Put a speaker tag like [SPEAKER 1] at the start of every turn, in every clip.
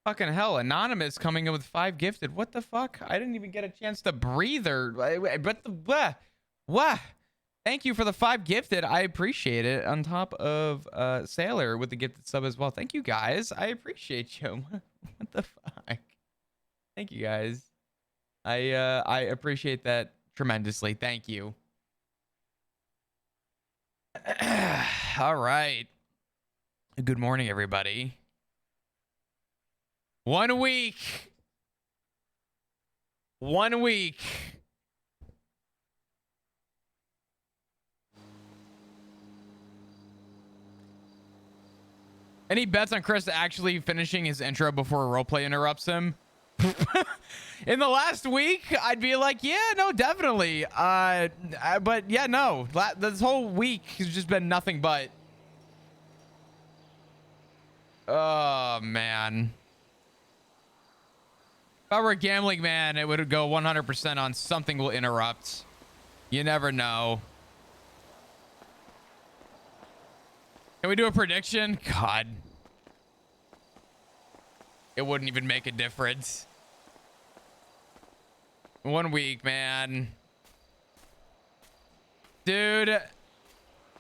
[SPEAKER 1] Fucking hell, Anonymous coming in with 5 gifted. What the fuck? I didn't even get a chance to breathe or... But the... What? Thank you for the 5 gifted. I appreciate it. On top of Sailor with the gifted sub as well. Thank you, guys. I appreciate you. What the fuck? Thank you, guys. I appreciate that tremendously. Thank you. All right. Good morning, everybody. 1 week. 1 week. Any bets on Chris actually finishing his intro before roleplay interrupts him? In the last week, I'd be like, yeah, no, definitely. But yeah, no. This whole week has just been nothing but. Oh, man. If I were a gambling man, it would go 100% on something will interrupt. You never know. Can we do a prediction? God. It wouldn't even make a difference. 1 week, man. Dude,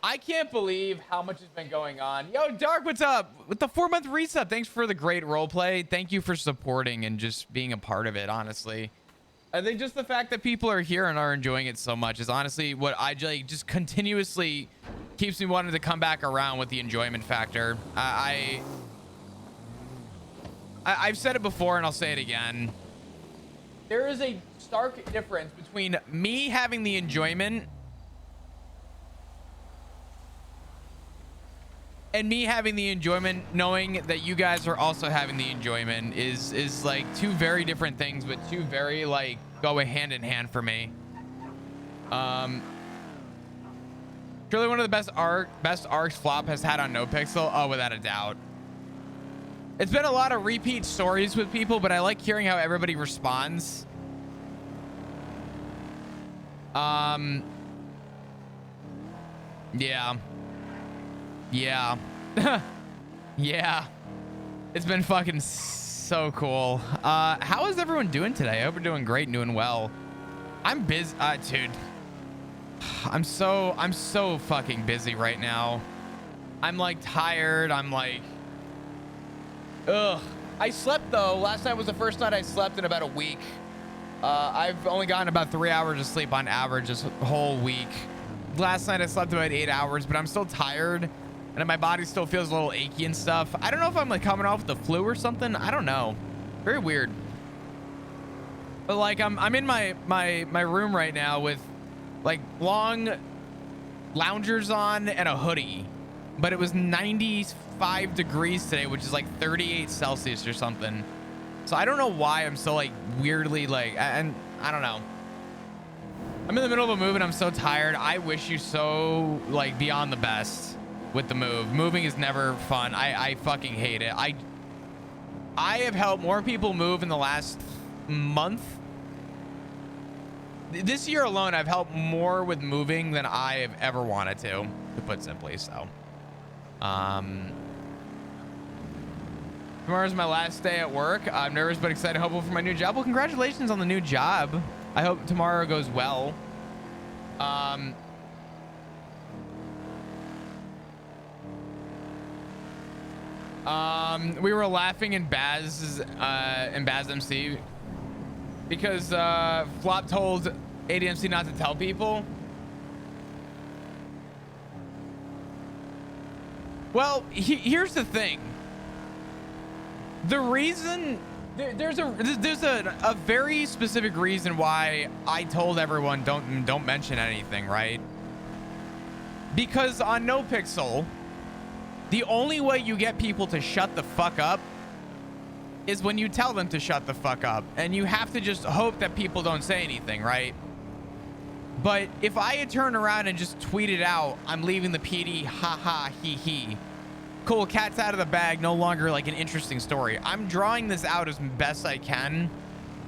[SPEAKER 1] I can't believe how much has been going on. Yo, Dark, what's up? With the 4-month reset, thanks for the great roleplay. Thank you for supporting and just being a part of it, honestly. I think just the fact that people are here and are enjoying it so much is honestly what I just continuously keeps me wanting to come back around with the enjoyment factor. I've said it before and I'll say it again. There is a stark difference between me having the enjoyment and me having the enjoyment knowing that you guys are also having the enjoyment is like two very different things, but two very like go hand in hand for me. Truly one of the best arcs Flop has had on NoPixel. Oh, without a doubt. It's been a lot of repeat stories with people, but I like hearing how everybody responds. Yeah. Yeah. Yeah. It's been fucking so cool. How is everyone doing today? I hope we're doing great and doing well. I'm busy, dude. I'm so fucking busy right now. I'm like tired. I'm like, ugh. I slept though. Last night was the first night I slept in about a week. I've only gotten about 3 hours of sleep on average this whole week. Last night I slept about 8 hours, but I'm still tired and my body still feels a little achy and stuff. I don't know if I'm like coming off with the flu or something. I don't know. Very weird. But like I'm in my room right now with like long loungers on and a hoodie, but it was 95 degrees today, which is like 38 Celsius or something. So I don't know why I'm so like weirdly like, and I don't know. I'm in the middle of a move and I'm so tired. I wish you so like beyond the best with the move. Moving is never fun. I fucking hate it. I have helped more people move in the last month. This year alone, I've helped more with moving than I have ever wanted to put simply. So, tomorrow's my last day at work. I'm nervous but excited, hopeful for my new job. Well, congratulations on the new job. I hope tomorrow goes well. We were laughing in Baz MC because Flop told ADMC not to tell people. Well, here's the thing. The reason there's a very specific reason why I told everyone don't mention anything, right? Because on NoPixel, the only way you get people to shut the fuck up is when you tell them to shut the fuck up, and you have to just hope that people don't say anything, right? But if I had turned around and just tweeted out, I'm leaving the PD, haha, he he. Cool, cat's out of the bag, no longer like an interesting story. I'm drawing this out as best I can.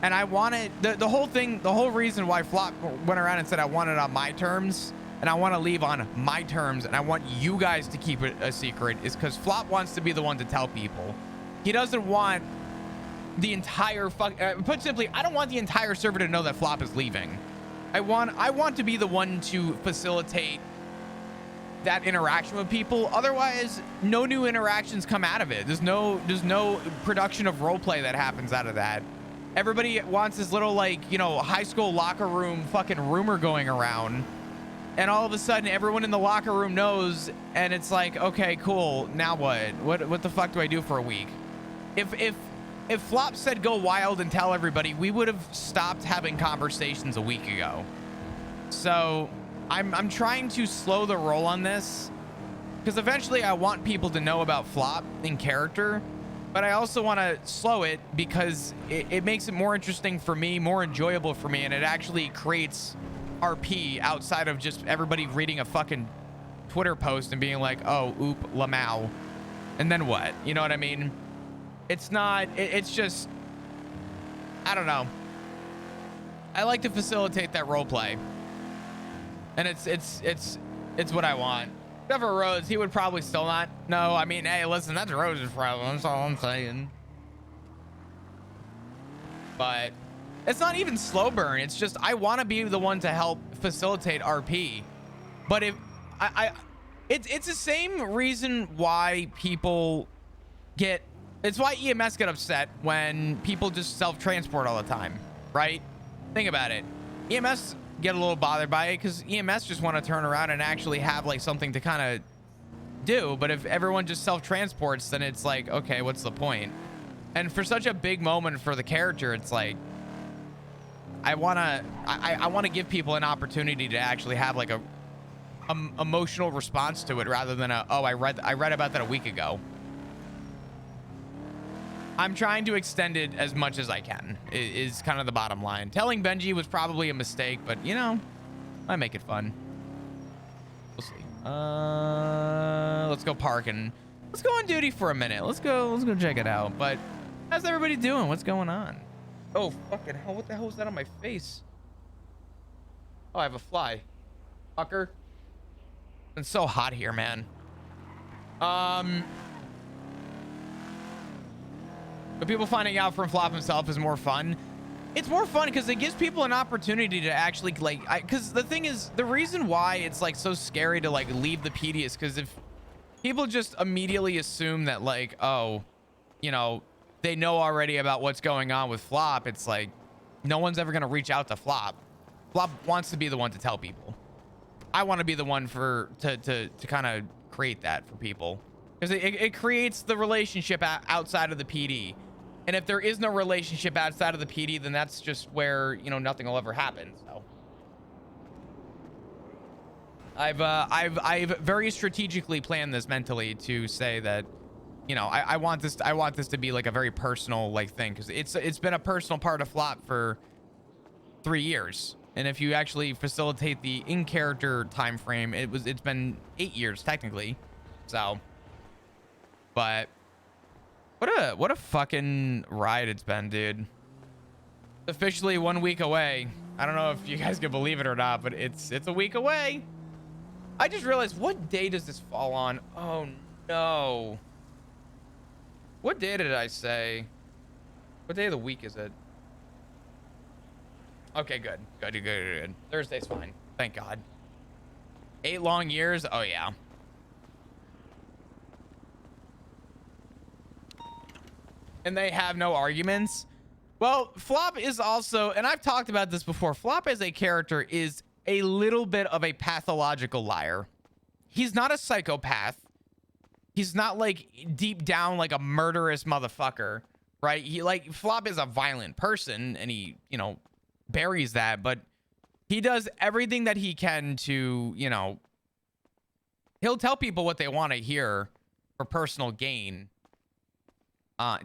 [SPEAKER 1] And I wanted, the whole thing, the whole reason why Flop went around and said I want it on my terms, and I want to leave on my terms, and I want you guys to keep it a secret, is because Flop wants to be the one to tell people. He doesn't want the entire put simply, I don't want the entire server to know that Flop is leaving. I want to be the one to facilitate that interaction with people. Otherwise, no new interactions come out of it. There's no production of roleplay that happens out of that. Everybody wants this little, like, you know, high school locker room fucking rumor going around, and all of a sudden everyone in the locker room knows, and it's like, okay, cool, now what the fuck do I do for a week? If Flop said go wild and tell everybody, we would have stopped having conversations a week ago. So I'm trying to slow the roll on this, because eventually I want people to know about Flop in character, but I also want to slow it because it makes it more interesting for me, more enjoyable for me, and it actually creates RP outside of just everybody reading a fucking Twitter post and being like, oh, oop, Lamau, and then what? You know what I mean? It's not, it's just, I don't know. I like to facilitate that role play. And it's what I want. Except for Rhodes, he would probably still not. No, I mean, hey, listen, that's Rhodes' problem. That's all I'm saying. But it's not even slow burn. It's just, I want to be the one to help facilitate RP. But if it's the same reason why people get, it's why EMS get upset when people just self-transport all the time, right? Think about it. EMS get a little bothered by it because EMS just want to turn around and actually have like something to kind of do. But if everyone just self-transports, then it's like, okay, what's the point? And for such a big moment for the character, it's like, I want to give people an opportunity to actually have like a emotional response to it rather than a, oh, I read about that a week ago. I'm trying to extend it as much as I can, is kind of the bottom line. Telling Benji was probably a mistake, but, you know, I make it fun. We'll see. Let's go park and let's go on duty for a minute. Let's go check it out. But how's everybody doing? What's going on? Oh, fucking hell. What the hell is that on my face? Oh, I have a fly. Fucker. It's so hot here, man. But people finding out from Flop himself is more fun. It's more fun because it gives people an opportunity to actually, like, because the thing is, the reason why it's like so scary to like leave the PD is because if people just immediately assume that like, oh, you know, they know already about what's going on with Flop, it's like no one's ever going to reach out to Flop. Flop wants to be the one to tell people. I want to be the one to kind of create that for people because it creates the relationship outside of the PD. And if there is no relationship outside of the PD, then that's just where, you know, nothing will ever happen. So I've very strategically planned this mentally to say that, you know, I want this to be like a very personal like thing, because it's been a personal part of Flop for 3 years. And if you actually facilitate the in-character time frame, it's been 8 years technically. So, but what a fucking ride it's been, dude. Officially 1 week away. I don't know if you guys can believe it or not, but it's a week away. I just realized, what day does this fall on? Oh no. What day did I say? What day of the week is it? Okay, good. Thursday's fine. Thank God. 8 long years? Oh, yeah. And they have no arguments? Well, Flop is also, and I've talked about this before, Flop as a character is a little bit of a pathological liar. He's not a psychopath. He's not, like, deep down like a murderous motherfucker, right? Flop is a violent person, and he, you know, buries that, but he does everything that he can to, you know, he'll tell people what they want to hear for personal gain,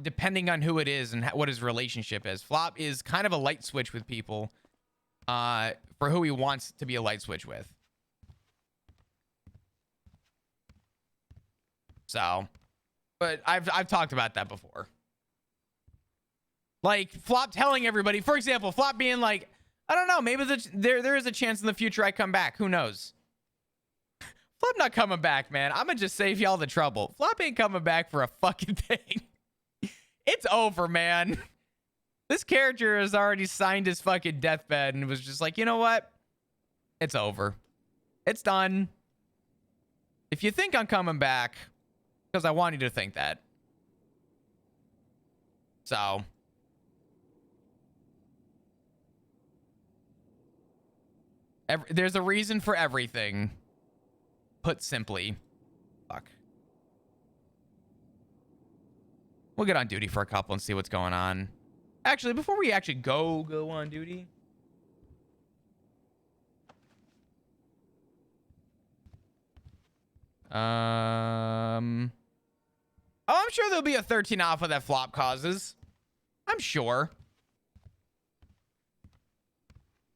[SPEAKER 1] depending on who it is and what his relationship is. Flop is kind of a light switch with people, for who he wants to be a light switch with. So, but I've talked about that before. Like Flop telling everybody, for example, Flop being like, I don't know, maybe there is a chance in the future I come back. Who knows? Flop not coming back, man. I'm gonna just save y'all the trouble. Flop ain't coming back for a fucking thing. It's over, man. This character has already signed his fucking deathbed and was just like, you know what? It's over. It's done. If you think I'm coming back, because I want you to think that. So. There's a reason for everything. Put simply. Fuck. We'll get on duty for a couple and see what's going on. Actually, before we actually go on duty. Oh, I'm sure there'll be a 13 alpha that flop causes. I'm sure.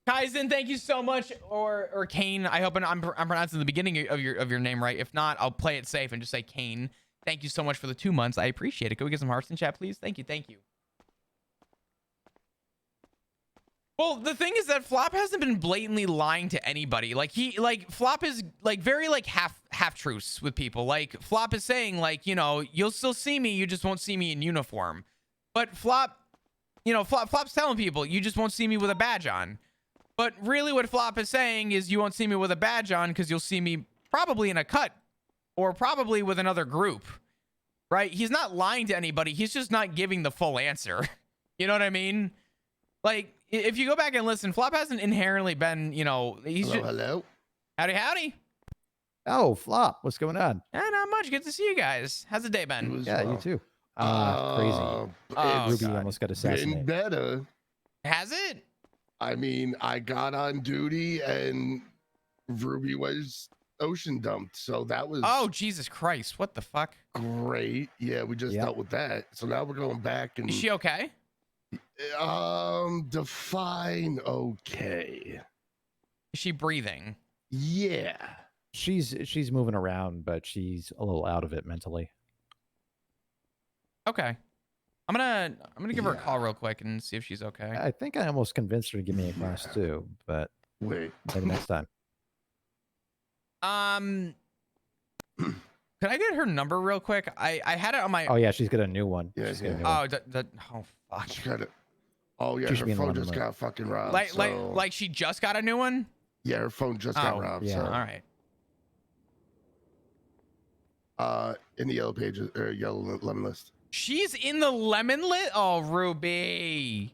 [SPEAKER 1] Kaizen, thank you so much. Or Kane. I hope I'm pronouncing the beginning of your name right. If not, I'll play it safe and just say Kane. Thank you so much for the 2 months. I appreciate it. Can we get some hearts in chat, please? Thank you. Thank you. Well, the thing is that Flop hasn't been blatantly lying to anybody. Like Flop is like very like half truths with people. Like Flop is saying like, you know, you'll still see me, you just won't see me in uniform. But Flop, you know, Flop's telling people you just won't see me with a badge on. But really what Flop is saying is you won't see me with a badge on because you'll see me probably in a cut or probably with another group. Right? He's not lying to anybody. He's just not giving the full answer. You know what I mean? Like, if you go back and listen, Flop hasn't inherently been, you know, he's
[SPEAKER 2] hello.
[SPEAKER 1] Howdy.
[SPEAKER 3] Oh, Flop, what's going on?
[SPEAKER 1] Not much. Good to see you guys. How's the day been?
[SPEAKER 3] Yeah, you too. Crazy. Ruby almost got assassinated.
[SPEAKER 2] Been better.
[SPEAKER 1] Has it?
[SPEAKER 2] I mean, I got on duty and Ruby was ocean dumped, so that was
[SPEAKER 1] Jesus Christ, what the fuck?
[SPEAKER 2] Great. Yeah, we just dealt with that, so now we're going back. And
[SPEAKER 1] is she okay?
[SPEAKER 2] Define okay.
[SPEAKER 1] Is she breathing?
[SPEAKER 2] Yeah,
[SPEAKER 3] she's moving around, but she's a little out of it mentally.
[SPEAKER 1] Okay, I'm gonna give her a call real quick and see if she's okay.
[SPEAKER 3] I think I almost convinced her to give me a class too, but
[SPEAKER 2] wait,
[SPEAKER 3] maybe next time.
[SPEAKER 1] Could I get her number real quick? I had it on my.
[SPEAKER 3] Oh yeah, she's got a new one.
[SPEAKER 2] Yeah,
[SPEAKER 3] she's got a new
[SPEAKER 1] one.
[SPEAKER 3] Oh
[SPEAKER 1] fuck.
[SPEAKER 2] She got it. Oh yeah, her phone just got fucking robbed.
[SPEAKER 1] Like she just got a new one.
[SPEAKER 2] Yeah, her phone just got robbed.
[SPEAKER 3] Yeah.
[SPEAKER 2] So.
[SPEAKER 1] All right.
[SPEAKER 2] In the yellow pages or yellow lemon list.
[SPEAKER 1] She's in the lemon list. Oh, Ruby.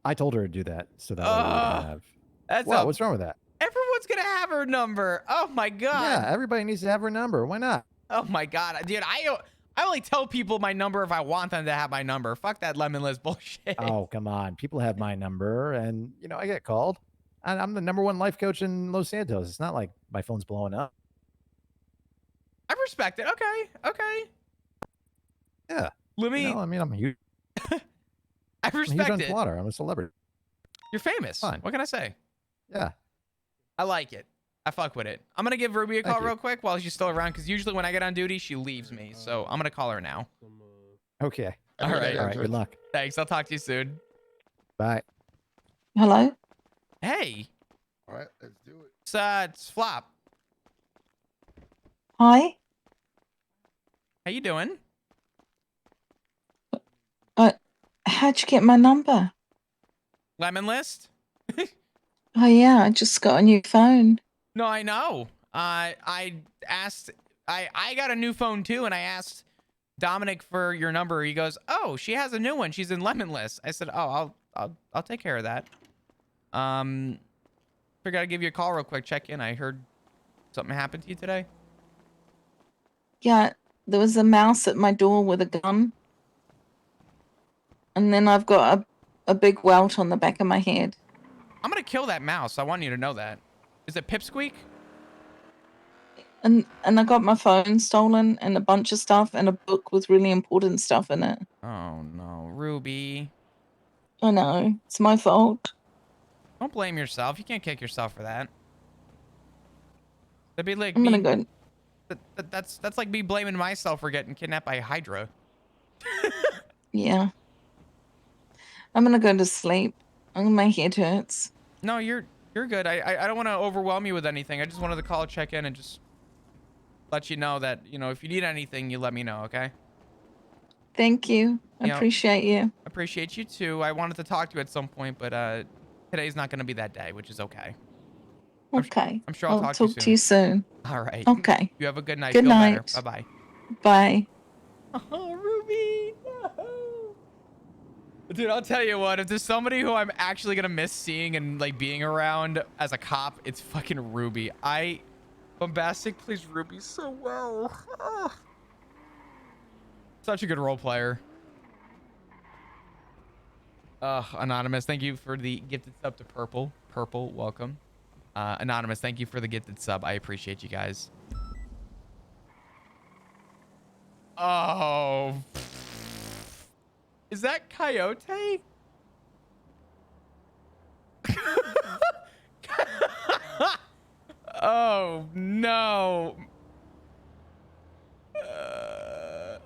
[SPEAKER 3] I told her to do that so that way we would have.
[SPEAKER 1] That's
[SPEAKER 3] what's wrong with that?
[SPEAKER 1] Everyone's gonna have her number. Oh my god.
[SPEAKER 3] Yeah, everybody needs to have her number. Why not?
[SPEAKER 1] Oh my god, dude. I only tell people my number if I want them to have my number. Fuck that lemon list bullshit.
[SPEAKER 3] Oh come on, people have my number, and you know I get called. I'm the #1 life coach in Los Santos. It's not like my phone's blowing up.
[SPEAKER 1] I respect it. Okay.
[SPEAKER 3] Yeah.
[SPEAKER 1] Let me.
[SPEAKER 3] You know, I mean, I'm huge.
[SPEAKER 1] I respect
[SPEAKER 3] I'm huge
[SPEAKER 1] it.
[SPEAKER 3] on Twitter. I'm a celebrity.
[SPEAKER 1] You're famous.
[SPEAKER 3] Fine.
[SPEAKER 1] What can I say?
[SPEAKER 3] Yeah.
[SPEAKER 1] I like it. I fuck with it. I'm gonna give Ruby a call real quick while she's still around, because usually when I get on duty, she leaves me. So I'm gonna call her now.
[SPEAKER 3] Okay.
[SPEAKER 1] All right.
[SPEAKER 3] Good luck.
[SPEAKER 1] Thanks. I'll talk to you soon.
[SPEAKER 3] Bye.
[SPEAKER 4] Hello.
[SPEAKER 1] Hey.
[SPEAKER 2] All right, let's do it.
[SPEAKER 1] It's Flop.
[SPEAKER 4] Hi.
[SPEAKER 1] How you doing?
[SPEAKER 4] How'd you get my number?
[SPEAKER 1] Lemon list?
[SPEAKER 4] Oh yeah, I just got a new phone.
[SPEAKER 1] No, I know. I asked. I got a new phone too, and I asked Dominic for your number. He goes, "Oh, she has a new one. She's in lemon list." I said, "Oh, I'll take care of that." Figured I'd give you a call real quick. Check in. I heard something happened to you today.
[SPEAKER 4] Yeah, there was a mouse at my door with a gun, and then I've got a big welt on the back of my head.
[SPEAKER 1] I'm gonna kill that mouse. I want you to know that. Is it Pipsqueak?
[SPEAKER 4] And I got my phone stolen and a bunch of stuff and a book with really important stuff in it.
[SPEAKER 1] Oh no, Ruby.
[SPEAKER 4] I know, it's my fault.
[SPEAKER 1] Don't blame yourself. You can't kick yourself for that. That'd be like
[SPEAKER 4] I'm gonna go.
[SPEAKER 1] That's like me blaming myself for getting kidnapped by Hydra.
[SPEAKER 4] Yeah. I'm gonna go to sleep. My head hurts.
[SPEAKER 1] No, you're good. I don't want to overwhelm you with anything. I just wanted to call, check in, and just let you know that, you know, if you need anything, you let me know, okay?
[SPEAKER 4] Thank you. I
[SPEAKER 1] You know,
[SPEAKER 4] appreciate you.
[SPEAKER 1] Appreciate you too. I wanted to talk to you at some point, but today's not going to be that day, which is okay.
[SPEAKER 4] Okay.
[SPEAKER 1] I'm sure I'll talk
[SPEAKER 4] talk to you soon.
[SPEAKER 1] All right.
[SPEAKER 4] Okay.
[SPEAKER 1] You have a good night.
[SPEAKER 4] Good
[SPEAKER 1] Feel
[SPEAKER 4] night.
[SPEAKER 1] better. Bye-bye.
[SPEAKER 4] Bye.
[SPEAKER 1] Oh, Ruby. Dude, I'll tell you what. If there's somebody who I'm actually going to miss seeing and like being around as a cop, it's fucking Ruby. Bombastic plays Ruby so well. Ugh. Such a good role player. Anonymous, thank you for the gifted sub to Purple. Purple, welcome. Anonymous, thank you for the gifted sub. I appreciate you guys. Oh. Is that Coyote? Oh, no.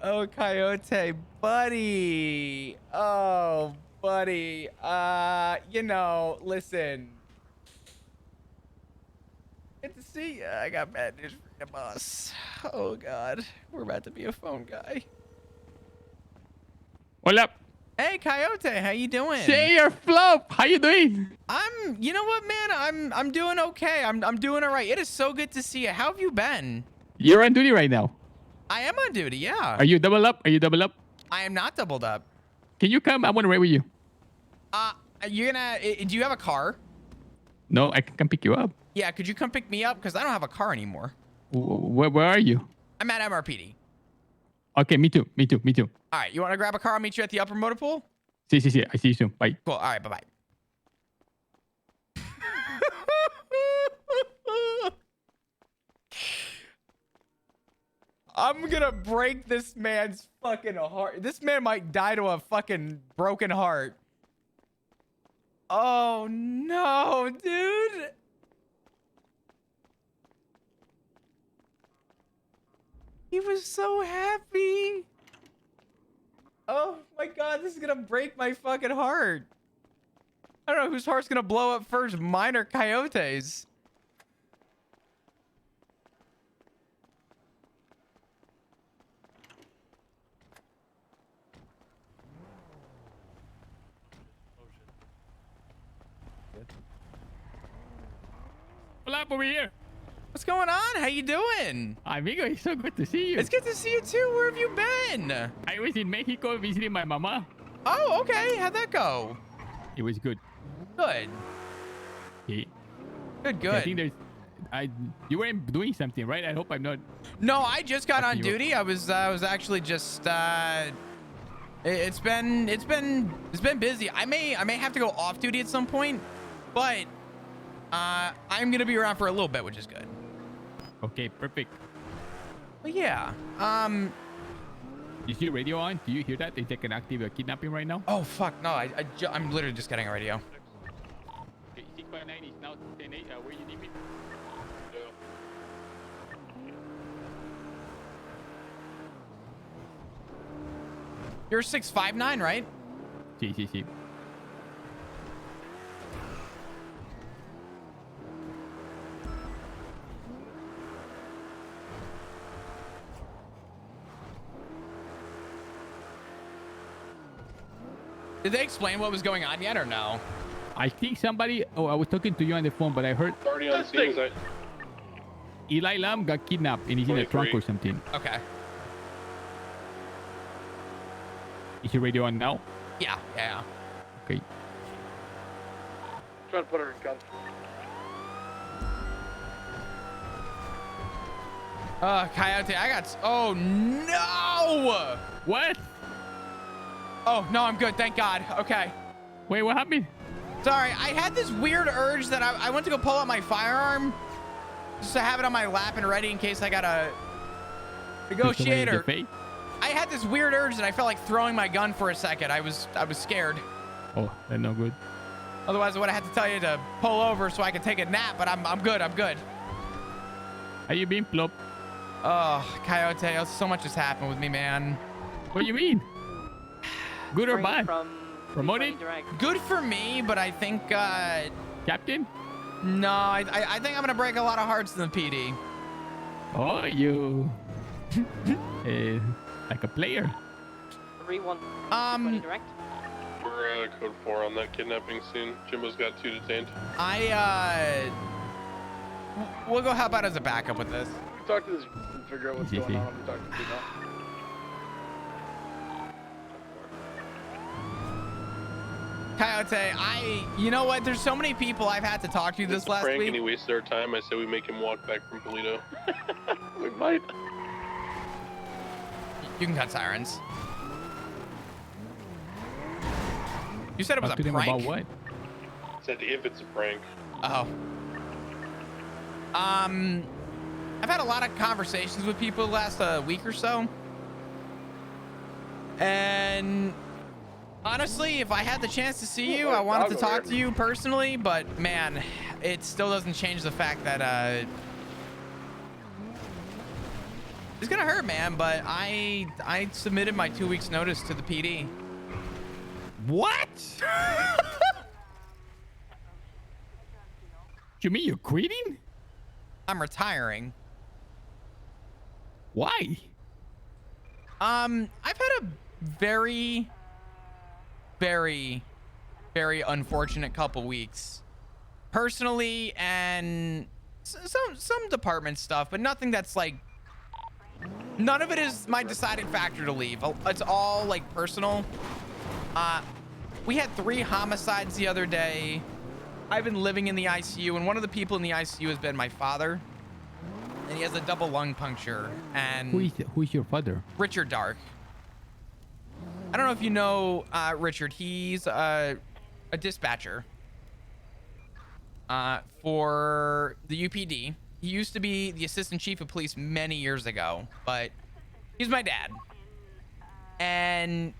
[SPEAKER 1] Oh, Coyote, buddy. Oh, buddy. Listen. Good to see ya. I got bad news for you, boss. Oh, God. We're about to be a phone guy.
[SPEAKER 5] What up?
[SPEAKER 1] Hey, Coyote, how you doing?
[SPEAKER 5] Say your flop. How you doing?
[SPEAKER 1] You know what, man? I'm doing okay. I'm doing all right. It is so good to see you. How have you been?
[SPEAKER 5] You're on duty right now.
[SPEAKER 1] I am on duty, yeah.
[SPEAKER 5] Are you double up? Are you double up?
[SPEAKER 1] I am not doubled up.
[SPEAKER 5] Can you come? I want to ride with you.
[SPEAKER 1] You're gonna... Do you have a car?
[SPEAKER 5] No, I can come pick you up.
[SPEAKER 1] Yeah, could you come pick me up? Because I don't have a car anymore.
[SPEAKER 5] Where are you?
[SPEAKER 1] I'm at MRPD.
[SPEAKER 5] Okay, me too.
[SPEAKER 1] All right, you want to grab a car? I'll meet you at the upper motor pool?
[SPEAKER 5] See. I see you soon. Bye.
[SPEAKER 1] Cool. All right, bye-bye. I'm gonna break this man's fucking heart. This man might die to a fucking broken heart. Oh, no, dude. He was so happy. Oh my God, this is gonna break my fucking heart. I don't know whose heart's gonna blow up first, mine or Coyote's.
[SPEAKER 5] Flop over here.
[SPEAKER 1] What's going on? How you doing?
[SPEAKER 5] Amigo, it's so good to see you.
[SPEAKER 1] It's good to see you too. Where have you been?
[SPEAKER 5] I was in Mexico visiting my mama.
[SPEAKER 1] Oh, okay. How'd that go?
[SPEAKER 5] It was good.
[SPEAKER 1] Good.
[SPEAKER 5] Yeah.
[SPEAKER 1] Good.
[SPEAKER 5] I think there's... you were doing something, right? I hope I'm not...
[SPEAKER 1] No, I just got on
[SPEAKER 5] you.
[SPEAKER 1] duty. I was actually just it's been busy. I may have to go off duty at some point, but I'm gonna be around for a little bit, which is good.
[SPEAKER 5] Okay, perfect.
[SPEAKER 1] But yeah.
[SPEAKER 5] Is your radio on? Do you hear that? Is they can active a kidnapping right now?
[SPEAKER 1] Oh fuck no! I'm literally just getting a radio.
[SPEAKER 5] Okay, 659 is now 10-8. Where you need me?
[SPEAKER 1] You're 659, right?
[SPEAKER 5] Sí.
[SPEAKER 1] Did they explain what was going on yet or no?
[SPEAKER 5] I think somebody... Oh, I was talking to you on the phone, but I heard...
[SPEAKER 6] Already on the scene.
[SPEAKER 5] Eli Lam got kidnapped and he's in a trunk or something.
[SPEAKER 1] Okay.
[SPEAKER 5] Is your radio on now?
[SPEAKER 1] Yeah.
[SPEAKER 5] Okay.
[SPEAKER 6] Trying to put her in gun.
[SPEAKER 1] Coyote, I got... Oh, no!
[SPEAKER 5] What?
[SPEAKER 1] Oh, no, I'm good. Thank God. Okay.
[SPEAKER 5] Wait, what happened?
[SPEAKER 1] Sorry, I had this weird urge that I went to go pull out my firearm just to have it on my lap and ready in case I gotta negotiate or... I had this weird urge that I felt like throwing my gun for a second. I was scared.
[SPEAKER 5] Oh, that's no good.
[SPEAKER 1] Otherwise, I would have had to tell you to pull over so I could take a nap, but I'm good.
[SPEAKER 5] How you been, Plop?
[SPEAKER 1] Oh, Coyote, so much has happened with me, man.
[SPEAKER 5] What do you mean? Good or bad? Promoted?
[SPEAKER 1] Good for me, but I think,
[SPEAKER 5] Captain?
[SPEAKER 1] no, I think I'm gonna break a lot of hearts in the PD.
[SPEAKER 5] Oh, you... like a player.
[SPEAKER 6] 3120 direct.
[SPEAKER 7] We're code 4 on that kidnapping scene. Jimbo's got 2 detained.
[SPEAKER 1] We'll go help out as a backup with this.
[SPEAKER 8] Talk to this and figure out what's going on. I'm talking to you now.
[SPEAKER 1] Coyote, you know what? There's so many people I've had to talk to this last
[SPEAKER 7] Frank
[SPEAKER 1] week.
[SPEAKER 7] and he wasted our time. I said we make him walk back from Polito. We might.
[SPEAKER 1] You can cut sirens. You said it was a prank?
[SPEAKER 5] About what?
[SPEAKER 7] Said if it's a prank.
[SPEAKER 1] Oh. I've had a lot of conversations with people the last week or so. And honestly, if I had the chance to see you, I wanted to talk to you personally, but man, it still doesn't change the fact that it's gonna hurt, man, but I submitted my 2 weeks notice to the PD.
[SPEAKER 5] What? You mean you're quitting?
[SPEAKER 1] I'm retiring.
[SPEAKER 5] Why?
[SPEAKER 1] I've had a very, very, very unfortunate couple weeks, personally, and some department stuff, but nothing that's like, none of it is my deciding factor to leave. It's all like personal. We had 3 homicides the other day. I've been living in the ICU, and one of the people in the ICU has been my father, and he has a double lung puncture. And
[SPEAKER 5] who is your father?
[SPEAKER 1] Richard Dark. I don't know if you know Richard. He's a dispatcher for the UPD. He used to be the assistant chief of police many years ago, but he's my dad. And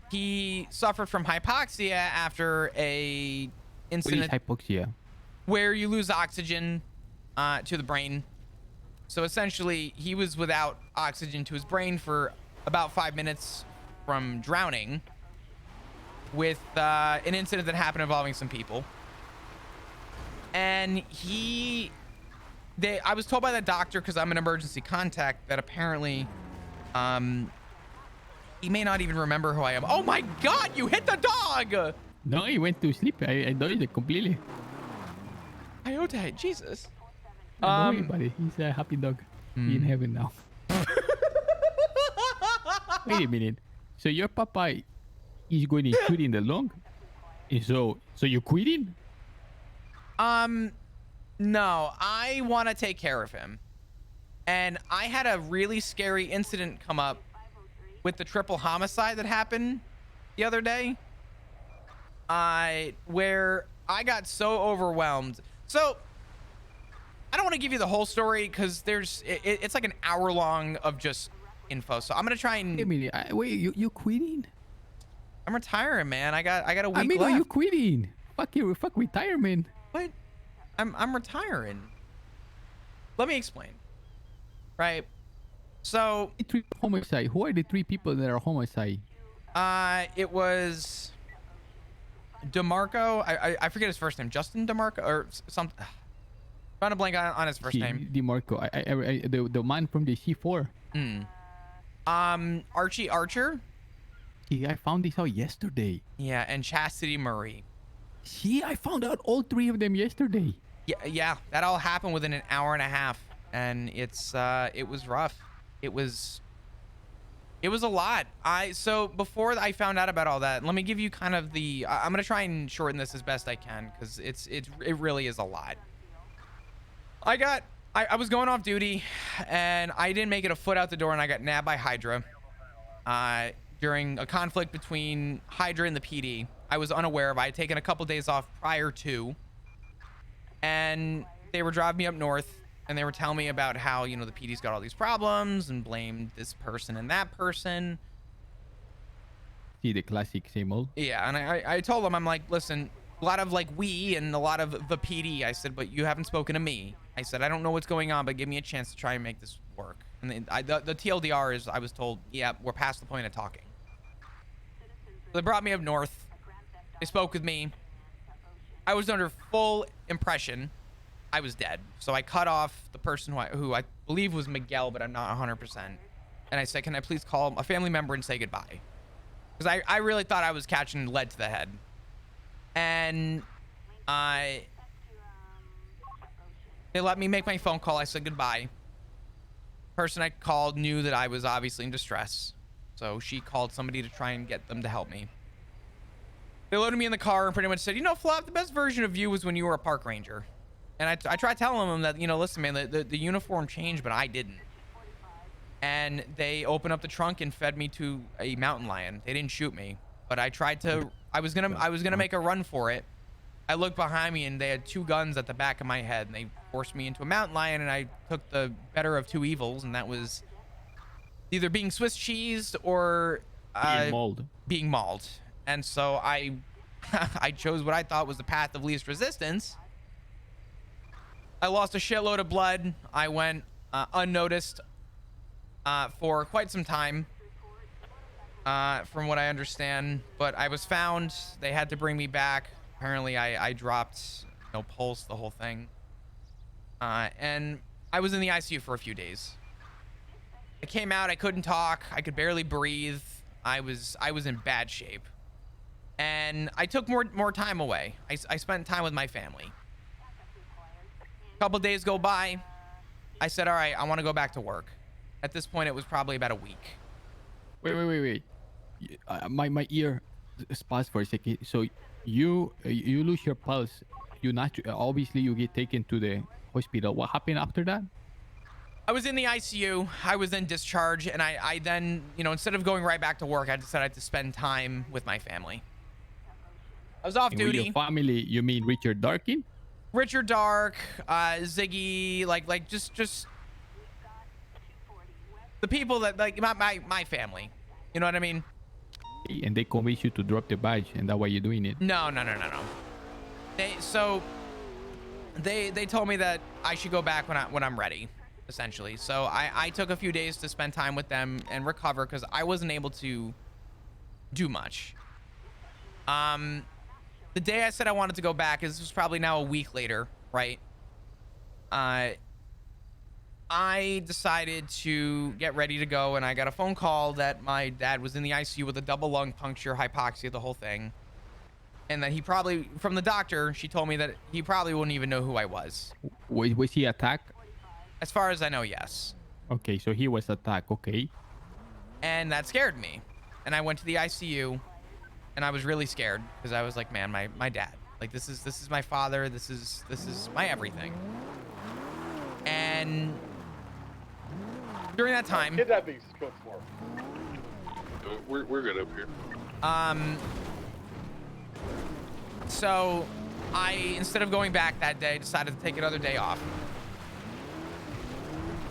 [SPEAKER 1] he suffered from hypoxia after a incident.
[SPEAKER 5] What is hypoxia?
[SPEAKER 1] Where you lose oxygen to the brain. So essentially, he was without oxygen to his brain for about 5 minutes from drowning with an incident that happened involving some people. And I was told by the doctor, because I'm an emergency contact, that apparently he may not even remember who I am. Oh my God, you hit the dog!
[SPEAKER 5] No, he went to sleep. I dodged it completely.
[SPEAKER 1] Coyote, Jesus.
[SPEAKER 5] Don't worry about it. He's a happy dog. He's in heaven now. Wait a minute. So your papa is going to quit in the long? So you're quitting?
[SPEAKER 1] No, I want to take care of him. And I had a really scary incident come up with the triple homicide that happened the other day. Where I got so overwhelmed. So I don't want to give you the whole story because it's like an hour long of just info. So I'm gonna try and.
[SPEAKER 5] Wait a minute. Wait, you quitting?
[SPEAKER 1] I'm retiring, man. I got a week
[SPEAKER 5] I mean,
[SPEAKER 1] left.
[SPEAKER 5] are you quitting? Fuck retirement.
[SPEAKER 1] What? I'm retiring. Let me explain. Right. So.
[SPEAKER 5] 3 homicide. Who are the 3 people that are homicide?
[SPEAKER 1] It was DeMarco. I forget his first name. Justin DeMarco or something. Trying to blank on his first name.
[SPEAKER 5] DeMarco. The man from the C4.
[SPEAKER 1] Archie Archer.
[SPEAKER 5] See, I found this out yesterday.
[SPEAKER 1] Yeah, and Chastity Murray.
[SPEAKER 5] See, I found out all 3 of them yesterday.
[SPEAKER 1] Yeah, that all happened within an hour and a half, and it was rough. It was a lot. So before I found out about all that, let me give you kind of I'm gonna try and shorten this as best I can because it really is a lot. I was going off duty, and I didn't make it a foot out the door, and I got nabbed by Hydra during a conflict between Hydra and the PD. I was unaware of. I had taken a couple days off prior to, and they were driving me up north, and they were telling me about how, the PD's got all these problems and blamed this person and that person.
[SPEAKER 5] See, the classic same old.
[SPEAKER 1] Yeah, and I told them, I'm like, listen, a lot of we and a lot of the PD. I said, but you haven't spoken to me. I said, I don't know what's going on, but give me a chance to try and make this work. And the TLDR is, I was told, yeah, we're past the point of talking. So they brought me up north. They spoke with me. I was under full impression I was dead. So I cut off the person who I believe was Miguel, but I'm not 100%. And I said, can I please call a family member and say goodbye? because I really thought I was catching lead to the head. And they let me make my phone call. I said goodbye. Person I called knew that I was obviously in distress, so she called somebody to try and get them to help me. They loaded me in the car and pretty much said, you know, Flop, the best version of you was when you were a park ranger. And I tried telling them that, you know, listen, man, the uniform changed, but I didn't. And they opened up the trunk and fed me to a mountain lion. They didn't shoot me, but I tried to. I was gonna make a run for it. I looked behind me and they had 2 guns at the back of my head, and they forced me into a mountain lion, and I took the better of 2 evils, and that was either being Swiss cheesed or being mauled. And so I chose what I thought was the path of least resistance. I lost a shitload of blood. I went unnoticed for quite some time, from what I understand, but I was found. They had to bring me back. Apparently I dropped no pulse, the whole thing, and I was in the ICU for a few days. I came out, I couldn't talk, I could barely breathe. I was in bad shape, and I took more time away. I spent time with my family. A couple days go by. I said, all right, I want to go back to work. At this point, it was probably about a week.
[SPEAKER 5] Wait. My ear paused for a second. So you lose your pulse. Obviously you get taken to the hospital. What happened after that?
[SPEAKER 1] I was in the ICU. I was in discharge, and I then, you know, instead of going right back to work, I decided to spend time with my family. I was off
[SPEAKER 5] And
[SPEAKER 1] duty.
[SPEAKER 5] with your family, you mean Richard Darkin?
[SPEAKER 1] Richard Dark, Ziggy, like just the people that, like, my family. You know what I mean?
[SPEAKER 5] And they convinced you to drop the badge, and that's why you're doing it.
[SPEAKER 1] No. They told me that I should go back when I'm ready, essentially. So I took a few days to spend time with them and recover, because I wasn't able to do much. The day I said I wanted to go back, this was probably now a week later, right? I decided to get ready to go, and I got a phone call that my dad was in the ICU with a double lung puncture, hypoxia, the whole thing. And that he probably, from the doctor, she told me that he probably wouldn't even know who I was.
[SPEAKER 5] Was he attacked?
[SPEAKER 1] As far as I know, yes.
[SPEAKER 5] Okay, so he was attacked. Okay.
[SPEAKER 1] And that scared me. And I went to the ICU, and I was really scared, because I was like, man, my dad. Like, this is my father. This is my everything. And during that time,
[SPEAKER 8] Kidnapping is code 4.
[SPEAKER 7] We're good up here.
[SPEAKER 1] So I, instead of going back that day, decided to take another day off.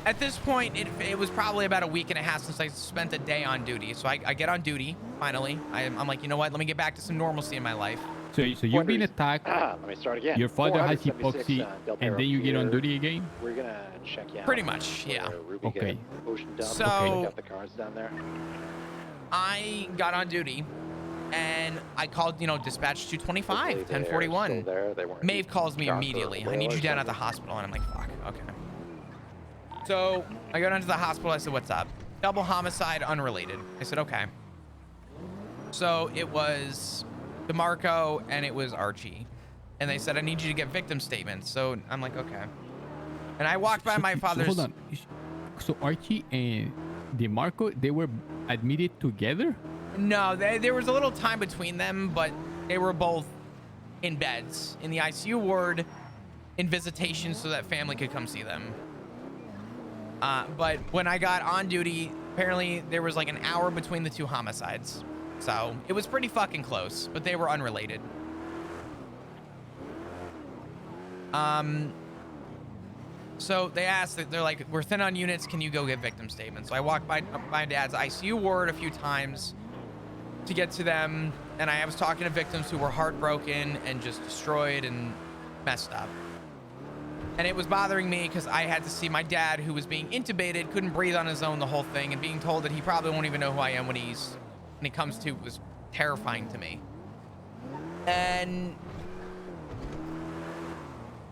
[SPEAKER 1] At this point, it was probably about a week and a half since I spent a day on duty. So I get on duty, finally. I'm like, you know what? Let me get back to some normalcy in my life.
[SPEAKER 5] So you've been attacked.
[SPEAKER 6] Let me start again.
[SPEAKER 5] Your father has
[SPEAKER 6] 476,
[SPEAKER 5] hypoxia, and then you get on duty again?
[SPEAKER 6] We're gonna check you out.
[SPEAKER 1] Pretty much, yeah.
[SPEAKER 5] Okay.
[SPEAKER 6] Ocean dump.
[SPEAKER 1] So-
[SPEAKER 6] Check out the cars down there.
[SPEAKER 1] I got on duty, and I called, you know, dispatch 225,
[SPEAKER 6] Hopefully they are
[SPEAKER 1] 1041.
[SPEAKER 6] still there. They weren't
[SPEAKER 1] Maeve calls me
[SPEAKER 6] shot or
[SPEAKER 1] immediately. I
[SPEAKER 6] whale
[SPEAKER 1] need
[SPEAKER 6] or
[SPEAKER 1] you down at the
[SPEAKER 6] something.
[SPEAKER 1] hospital. And I'm like, fuck, okay. So I go down to the hospital. I said, what's up? Double homicide, unrelated. I said, okay. So it was DeMarco and it was Archie. And they said, I need you to get victim statements. So I'm like, okay. And I walked by my father's...
[SPEAKER 5] Hold on. So Archie and DeMarco, they were admitted together?
[SPEAKER 1] No, there was a little time between them, but they were both in beds in the ICU ward in visitation so that family could come see them. But when I got on duty, apparently there was like an hour between the 2 homicides. So it was pretty fucking close, but they were unrelated. So they asked, they're like, we're thin on units, can you go get victim statements? So I walked by my dad's ICU ward a few times to get to them, and I was talking to victims who were heartbroken and just destroyed and messed up. And it was bothering me because I had to see my dad, who was being intubated, couldn't breathe on his own, the whole thing, and being told that he probably won't even know who I am when he comes to, was terrifying to me. And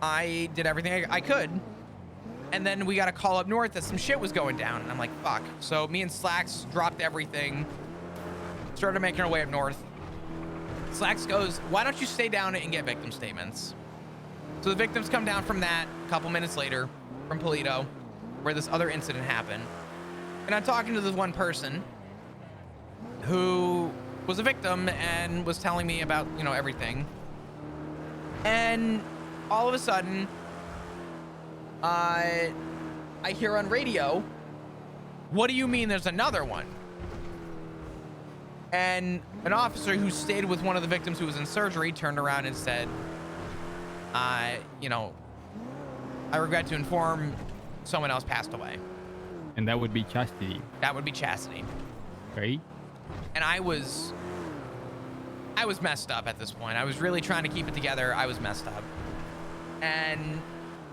[SPEAKER 1] I did everything I could. And then we got a call up north that some shit was going down, and I'm like, fuck. So me and Slacks dropped everything, started making our way up north. Slacks goes, why don't you stay down and get victim statements? So the victims come down from that a couple minutes later from Polito, where this other incident happened. And I'm talking to this one person who was a victim and was telling me about, you know, everything. And all of a sudden, I hear on radio, what do you mean there's another one? And an officer who stayed with one of the victims who was in surgery turned around and said, you know, I regret to inform someone else passed away.
[SPEAKER 5] And that would be Chastity.
[SPEAKER 1] That would be Chastity.
[SPEAKER 5] Okay.
[SPEAKER 1] And I was messed up at this point. I was really trying to keep it together. I was messed up. And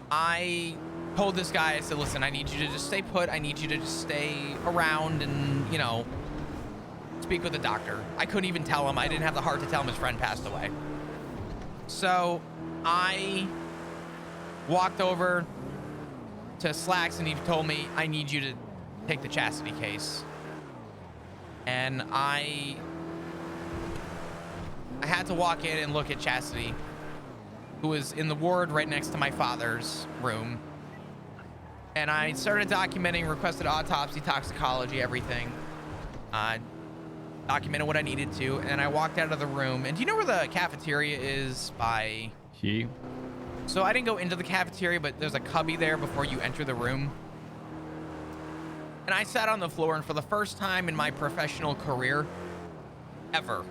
[SPEAKER 1] I told this guy, I said, listen, I need you to just stay put. I need you to just stay around and, you know, speak with the doctor. I couldn't even tell him. I didn't have the heart to tell him his friend passed away. So I walked over to Slacks and he told me, I need you to take the Chastity case. And I had to walk in and look at Chastity, who was in the ward right next to my father's room. And I started documenting, requested autopsy, toxicology, everything. Documented what I needed to, and I walked out of the room. And do you know where the cafeteria is by?
[SPEAKER 5] See?
[SPEAKER 1] So I didn't go into the cafeteria, but there's a cubby there before you enter the room. And I sat on the floor, and for the first time in my professional career, ever,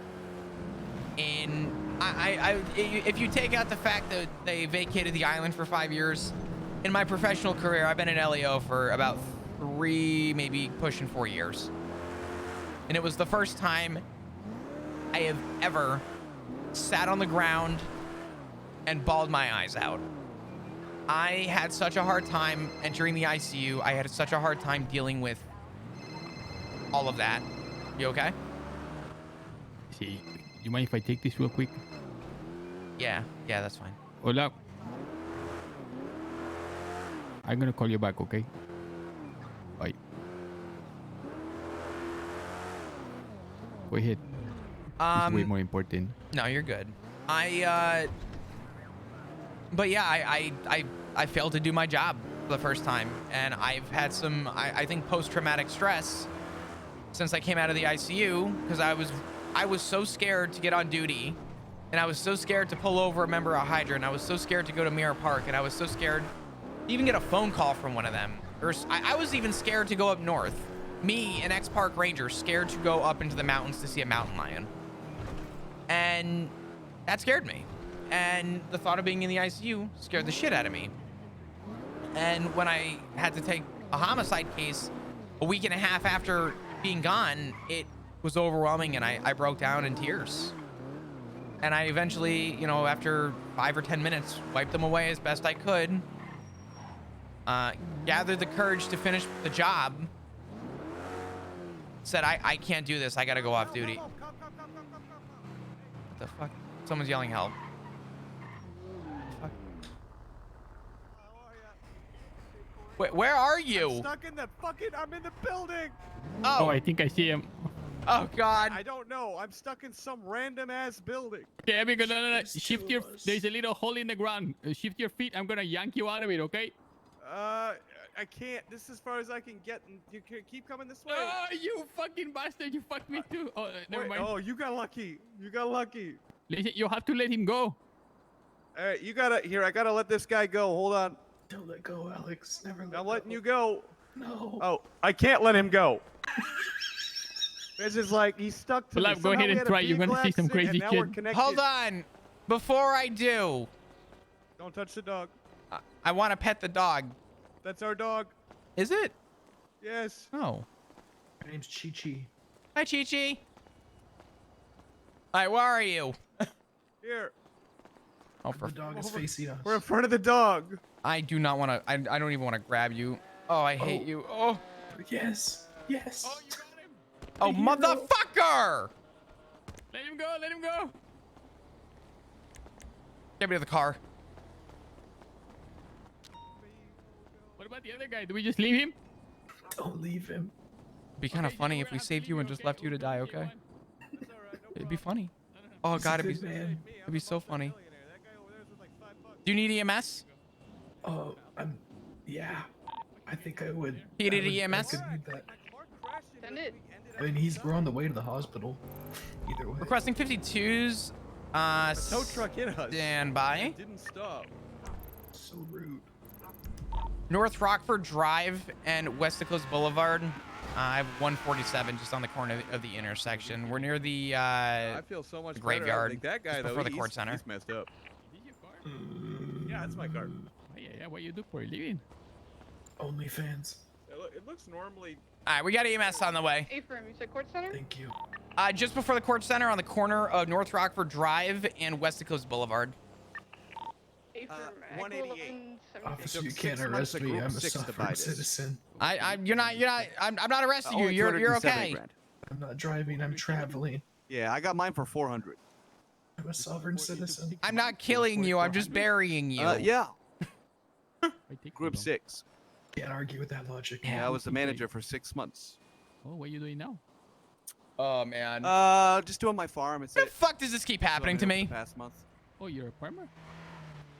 [SPEAKER 1] if you take out the fact that they vacated the island for 5 years, in my professional career, I've been in LEO for about 3, maybe pushing 4 years. And it was the first time I have ever sat on the ground and bawled my eyes out. I had such a hard time entering the ICU. I had such a hard time dealing with all of that. You okay?
[SPEAKER 5] See, you mind if I take this real quick?
[SPEAKER 1] Yeah, that's fine.
[SPEAKER 5] Hola. I'm gonna call you back, okay? Bye. Go ahead. It's way more important.
[SPEAKER 1] No, you're good. But yeah, I failed to do my job for the first time, and I've had some, I think, post-traumatic stress since I came out of the ICU, because I was so scared to get on duty, and I was so scared to pull over a member of Hydra, and I was so scared to go to Mirror Park, and I was so scared to even get a phone call from one of them. I was even scared to go up north. Me, an ex-park ranger, scared to go up into the mountains to see a mountain lion. And that scared me. And the thought of being in the ICU scared the shit out of me. And when I had to take a homicide case a week and a half after being gone, it was overwhelming, and I broke down in tears. And I eventually, you know, after 5 or 10 minutes, wiped them away as best I could, gathered the courage to finish the job, said, I can't do this. I gotta go off duty. What the fuck? Someone's yelling help. Fuck. Wait, where are you?
[SPEAKER 9] I'm stuck in the fucking, I'm in the building.
[SPEAKER 5] Oh, I think I see him.
[SPEAKER 1] Oh, God.
[SPEAKER 9] I don't know. I'm stuck in some random ass building.
[SPEAKER 5] Okay, amigo, no. Shift your, there's a little hole in the ground. Shift your feet. I'm gonna yank you out of it, okay?
[SPEAKER 9] I can't. This is as far as I can get. And you can keep coming this way.
[SPEAKER 5] Oh, you fucking bastard! You fucked me too. Oh, never mind.
[SPEAKER 9] Oh, you got lucky. You got lucky.
[SPEAKER 5] Listen, you have to let him go.
[SPEAKER 9] All right, you gotta. Here, I gotta let this guy go. Hold on.
[SPEAKER 10] Don't let go, Alex. Never let
[SPEAKER 9] I'm
[SPEAKER 10] go.
[SPEAKER 9] letting you go.
[SPEAKER 10] No.
[SPEAKER 9] Oh, I can't let him go. This is like he's stuck to me.
[SPEAKER 5] Go ahead and try. You're gonna see some crazy shit.
[SPEAKER 1] Hold on. Before I do,
[SPEAKER 9] don't touch the dog.
[SPEAKER 1] I want to pet the dog.
[SPEAKER 9] That's our dog.
[SPEAKER 1] Is it?
[SPEAKER 9] Yes.
[SPEAKER 1] Oh.
[SPEAKER 10] Her name's Chi-Chi.
[SPEAKER 1] Hi, Chi-Chi. All right, where are you?
[SPEAKER 9] Here.
[SPEAKER 1] Oh, for
[SPEAKER 10] the dog is facing us.
[SPEAKER 9] We're in front of the dog.
[SPEAKER 1] I do not want to. I don't even want to grab you. Oh, I hate you. Oh.
[SPEAKER 10] Yes. Yes.
[SPEAKER 5] Oh, you got him.
[SPEAKER 1] Oh, motherfucker!
[SPEAKER 5] Let him go. Let him go.
[SPEAKER 1] Get me to the car.
[SPEAKER 5] What about the other guy? Do we just leave him?
[SPEAKER 10] Don't leave him.
[SPEAKER 1] It'd be kind of funny if we saved you and just left you to die, okay? It'd be funny. Oh God, it'd be so funny. Do you need EMS?
[SPEAKER 10] Oh, yeah. I think I would.
[SPEAKER 1] He did
[SPEAKER 10] I would-
[SPEAKER 1] EMS?
[SPEAKER 10] I could need that.
[SPEAKER 8] Send it.
[SPEAKER 10] I mean, we're on the way to the hospital. Either way.
[SPEAKER 1] Requesting 52s.
[SPEAKER 9] Tow truck hit us.
[SPEAKER 1] Stand by.
[SPEAKER 9] It didn't stop.
[SPEAKER 10] So rude.
[SPEAKER 1] North Rockford Drive and West Coast Boulevard. I have 147 just on the corner of the intersection. We're near the
[SPEAKER 9] I feel so much
[SPEAKER 1] the
[SPEAKER 9] better.
[SPEAKER 1] graveyard.
[SPEAKER 9] I think that guy
[SPEAKER 1] just
[SPEAKER 9] though,
[SPEAKER 1] before the
[SPEAKER 9] he's-
[SPEAKER 1] court center.
[SPEAKER 9] He's messed up. Yeah, that's my car.
[SPEAKER 5] Oh, yeah. What you do for a living?
[SPEAKER 10] OnlyFans.
[SPEAKER 9] It looks normally.
[SPEAKER 1] All right, we got EMS on the way.
[SPEAKER 8] A-firm, you said court center?
[SPEAKER 10] Thank you.
[SPEAKER 1] Just before the court center on the corner of North Rockford Drive and West Coast Boulevard.
[SPEAKER 8] A-firm,
[SPEAKER 9] 188.
[SPEAKER 10] Officer, you can't arrest me. I'm a suffrage citizen.
[SPEAKER 1] You're not. I'm not arresting you. You're okay.
[SPEAKER 10] I'm not driving. I'm traveling.
[SPEAKER 9] Yeah, I got mine for 400.
[SPEAKER 10] I'm a sovereign citizen.
[SPEAKER 1] I'm not killing you. I'm just burying you.
[SPEAKER 9] Yeah.
[SPEAKER 5] I take
[SPEAKER 9] Group
[SPEAKER 5] you,
[SPEAKER 9] 6.
[SPEAKER 10] Can't argue with that logic.
[SPEAKER 9] Yeah, I was the manager for 6 months.
[SPEAKER 5] Oh, what are you doing now?
[SPEAKER 1] Oh man.
[SPEAKER 9] Just doing my farm. It's
[SPEAKER 1] What the fuck does this keep happening to me?
[SPEAKER 9] Past month.
[SPEAKER 5] Oh, you're a farmer?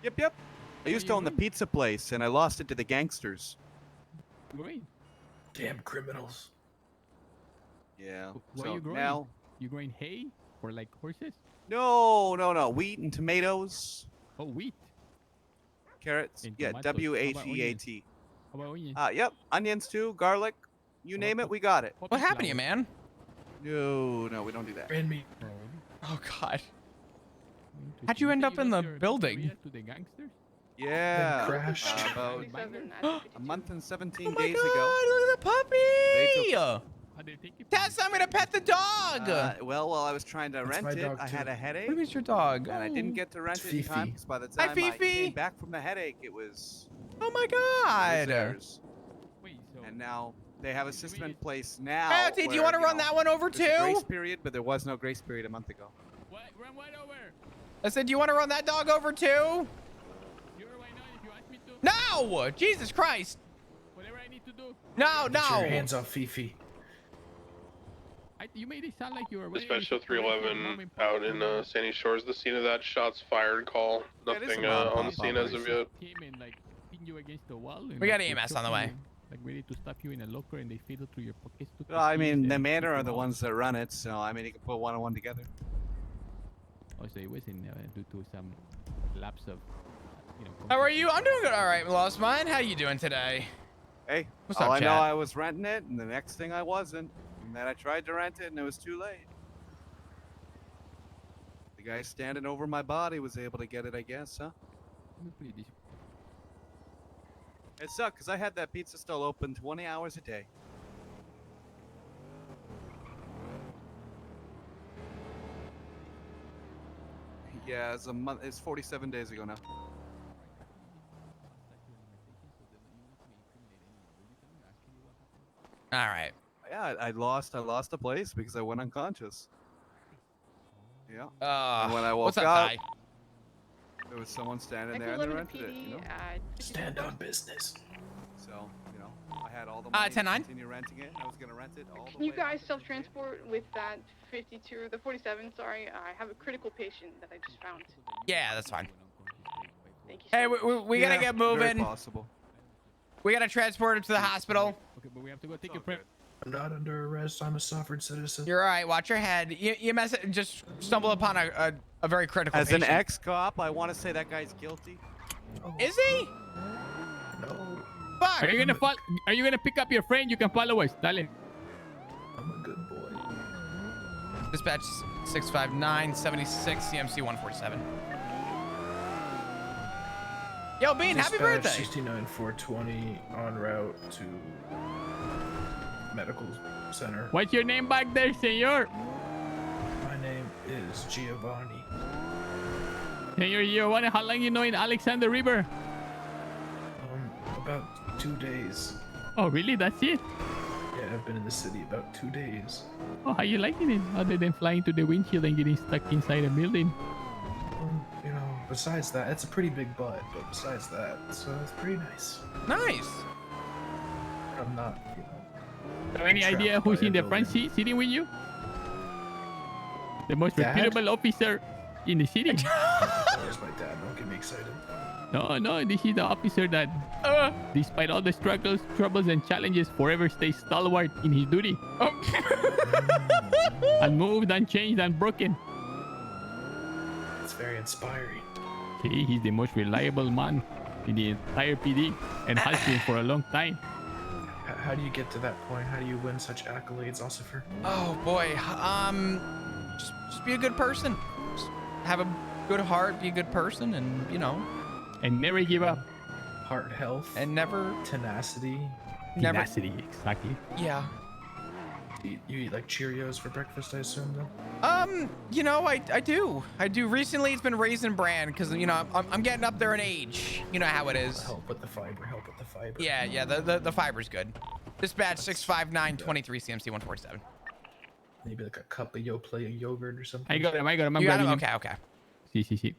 [SPEAKER 9] Yep. I used to own the pizza place, and I lost it to the gangsters.
[SPEAKER 5] Great.
[SPEAKER 10] Damn criminals.
[SPEAKER 9] Yeah.
[SPEAKER 5] What
[SPEAKER 9] so
[SPEAKER 5] are you growing?
[SPEAKER 9] now,
[SPEAKER 5] You growing hay or like horses?
[SPEAKER 9] no, wheat and tomatoes,
[SPEAKER 5] Oh, wheat.
[SPEAKER 9] carrots.
[SPEAKER 5] And
[SPEAKER 9] Yeah,
[SPEAKER 5] tomatoes. How about
[SPEAKER 9] WHEAT.
[SPEAKER 5] How about onions?
[SPEAKER 9] Yep, onions too, garlic. You name it, we got it.
[SPEAKER 1] What happened to you, man?
[SPEAKER 9] No, we don't do that.
[SPEAKER 10] Ran me.
[SPEAKER 1] Oh God. How'd you end up in the building?
[SPEAKER 5] To the gangsters?
[SPEAKER 9] Yeah.
[SPEAKER 10] crashed.
[SPEAKER 9] About
[SPEAKER 8] 47,
[SPEAKER 9] a month and 17
[SPEAKER 1] Oh my
[SPEAKER 9] days
[SPEAKER 1] God!
[SPEAKER 9] ago.
[SPEAKER 1] Look at the puppy.
[SPEAKER 5] How they take it?
[SPEAKER 1] Tess, I'm gonna pet the dog.
[SPEAKER 9] Well, while I was trying to
[SPEAKER 10] That's
[SPEAKER 9] rent
[SPEAKER 10] my
[SPEAKER 9] it,
[SPEAKER 10] dog,
[SPEAKER 9] I had
[SPEAKER 10] too.
[SPEAKER 9] a
[SPEAKER 1] What
[SPEAKER 9] headache,
[SPEAKER 1] do you mean it's your dog?
[SPEAKER 9] and I didn't get to rent
[SPEAKER 10] It's
[SPEAKER 9] it in time
[SPEAKER 10] Fifi.
[SPEAKER 9] because by the
[SPEAKER 1] Hi,
[SPEAKER 9] time I
[SPEAKER 1] Fifi.
[SPEAKER 9] came back from the headache, it was
[SPEAKER 1] Oh my God.
[SPEAKER 9] theirs.
[SPEAKER 5] Wait, so
[SPEAKER 9] And now they have a system in place now.
[SPEAKER 1] Hey, do you
[SPEAKER 9] where,
[SPEAKER 1] want to run that one over
[SPEAKER 9] there's a grace
[SPEAKER 1] too?
[SPEAKER 9] period, but there was no grace period a month ago.
[SPEAKER 5] run right over.
[SPEAKER 1] I said, do you want to run that dog over too?
[SPEAKER 5] You're right now if you ask me to.
[SPEAKER 1] No! Jesus Christ!
[SPEAKER 5] Whatever I need to do.
[SPEAKER 1] No,
[SPEAKER 10] Get your
[SPEAKER 1] no!
[SPEAKER 10] hands off Fifi.
[SPEAKER 5] You made it sound like you were.
[SPEAKER 7] Special 311 out in Sandy Shores. The scene of that shots fired call.
[SPEAKER 9] Yeah, it is
[SPEAKER 7] Nothing
[SPEAKER 9] a mom
[SPEAKER 7] on the
[SPEAKER 9] pop
[SPEAKER 7] scene as of yet.
[SPEAKER 5] Came and like pin you against the wall. And,
[SPEAKER 1] We got
[SPEAKER 5] like,
[SPEAKER 1] EMS
[SPEAKER 5] they're
[SPEAKER 1] on the way.
[SPEAKER 5] choking you, Like ready to stuff you in a locker, and they fiddle through your pockets. took
[SPEAKER 9] Well,
[SPEAKER 5] the
[SPEAKER 9] I mean,
[SPEAKER 5] keys
[SPEAKER 9] the
[SPEAKER 5] and
[SPEAKER 9] manor
[SPEAKER 5] took
[SPEAKER 9] are the
[SPEAKER 5] them
[SPEAKER 9] ones that run it, so I mean, you can put one and one together.
[SPEAKER 5] out. Oh, so it was in due to some lapse of,
[SPEAKER 1] How are you? I'm doing good. All right, Lost Mine. How you doing today?
[SPEAKER 9] Hey,
[SPEAKER 1] What's
[SPEAKER 9] all
[SPEAKER 1] up,
[SPEAKER 9] I know,
[SPEAKER 1] chat?
[SPEAKER 9] I was renting it, and the next thing I wasn't. And then I tried to rent it, and it was too late. The guy standing over my body was able to get it, I guess, huh?
[SPEAKER 5] Pretty decent.
[SPEAKER 9] It sucked, because I had that pizza stall open 20 hours a day. Yeah, it's a month. It's 47 days ago now.
[SPEAKER 1] All right.
[SPEAKER 9] Yeah, I lost a place because I went unconscious. Yeah.
[SPEAKER 1] Uh,
[SPEAKER 9] And when I woke
[SPEAKER 1] what's up,
[SPEAKER 9] up,
[SPEAKER 1] Ty?
[SPEAKER 9] there was someone standing there
[SPEAKER 8] Echo
[SPEAKER 9] and they
[SPEAKER 8] 11 to
[SPEAKER 9] rented it, you know?
[SPEAKER 8] PD,
[SPEAKER 10] Stand on business.
[SPEAKER 9] So, you know, I had all the money to
[SPEAKER 1] 10-9?
[SPEAKER 9] continue renting it, and I was going to rent it all the
[SPEAKER 8] Can you
[SPEAKER 9] way
[SPEAKER 8] guys
[SPEAKER 9] up.
[SPEAKER 8] self-transport with that 52 or the 47? Sorry, I have a critical patient that I just found.
[SPEAKER 1] Yeah, that's fine.
[SPEAKER 8] Thank you so
[SPEAKER 1] Hey,
[SPEAKER 8] much.
[SPEAKER 1] we gotta
[SPEAKER 9] Yeah,
[SPEAKER 1] get
[SPEAKER 9] very
[SPEAKER 1] moving.
[SPEAKER 9] possible.
[SPEAKER 1] We gotta transport him to the hospital.
[SPEAKER 5] Okay, but we have to go take
[SPEAKER 9] It's
[SPEAKER 5] a
[SPEAKER 9] all
[SPEAKER 5] prep.
[SPEAKER 9] good.
[SPEAKER 10] I'm not under arrest. I'm a sovereign citizen.
[SPEAKER 1] You're all right. Watch your head. You just stumbled upon a very critical
[SPEAKER 9] As an
[SPEAKER 1] patient.
[SPEAKER 9] ex-cop, I want to say that guy's guilty.
[SPEAKER 1] Is he?
[SPEAKER 10] No,
[SPEAKER 1] Fuck.
[SPEAKER 5] Are you gonna follow? Are you gonna pick up your friend? You can follow us, Dale.
[SPEAKER 10] I'm a good boy.
[SPEAKER 1] Dispatch 65976 CMC 147. Yo, Bean, happy
[SPEAKER 10] Dispatch
[SPEAKER 1] birthday.
[SPEAKER 10] 69420 en route to medical center.
[SPEAKER 5] What's your name back there, senor?
[SPEAKER 10] My name is Giovanni.
[SPEAKER 5] Senor Giovanni, how long you know in Alexander River?
[SPEAKER 10] About 2 days.
[SPEAKER 5] Oh, really? That's it?
[SPEAKER 10] Yeah, I've been in the city about 2 days.
[SPEAKER 5] Oh, how you liking it? Other than flying to the windshield and getting stuck inside a building.
[SPEAKER 10] You know, besides that, it's a pretty big butt, but besides that, so it's pretty nice.
[SPEAKER 1] Nice.
[SPEAKER 10] I'm not,
[SPEAKER 5] Have any idea
[SPEAKER 10] trapped by
[SPEAKER 5] who's
[SPEAKER 10] a
[SPEAKER 5] in the front
[SPEAKER 10] building.
[SPEAKER 5] seat sitting with you? The most
[SPEAKER 10] Dad?
[SPEAKER 5] reputable officer in the city.
[SPEAKER 10] There's my dad. Don't get me excited.
[SPEAKER 5] No, this is the officer that, despite all the struggles, troubles, and challenges, forever stays stalwart in his duty. Unmoved, unchanged, unbroken.
[SPEAKER 10] It's very inspiring.
[SPEAKER 5] Okay, he's the most reliable man in the entire PD and has been for a long time.
[SPEAKER 10] How do you get to that point? How do you win such accolades, Ossifer?
[SPEAKER 1] Oh boy, just be a good person. Just have a good heart, be a good person, and
[SPEAKER 5] And never give up.
[SPEAKER 10] Heart health.
[SPEAKER 1] and never,
[SPEAKER 10] Tenacity.
[SPEAKER 1] never,
[SPEAKER 5] Tenacity, exactly.
[SPEAKER 1] yeah.
[SPEAKER 10] You eat like Cheerios for breakfast, I assume, though?
[SPEAKER 1] I do. Recently, it's been Raisin Bran because I'm getting up there in age. You know how it is.
[SPEAKER 10] Help with the fiber.
[SPEAKER 1] Yeah. The fiber's good. Dispatch 65923 CMC 147.
[SPEAKER 10] Maybe like a cup of yogurt or something.
[SPEAKER 5] I got him. I'm
[SPEAKER 1] You got
[SPEAKER 5] grabbing
[SPEAKER 1] him?
[SPEAKER 5] him.
[SPEAKER 1] Okay.
[SPEAKER 5] See.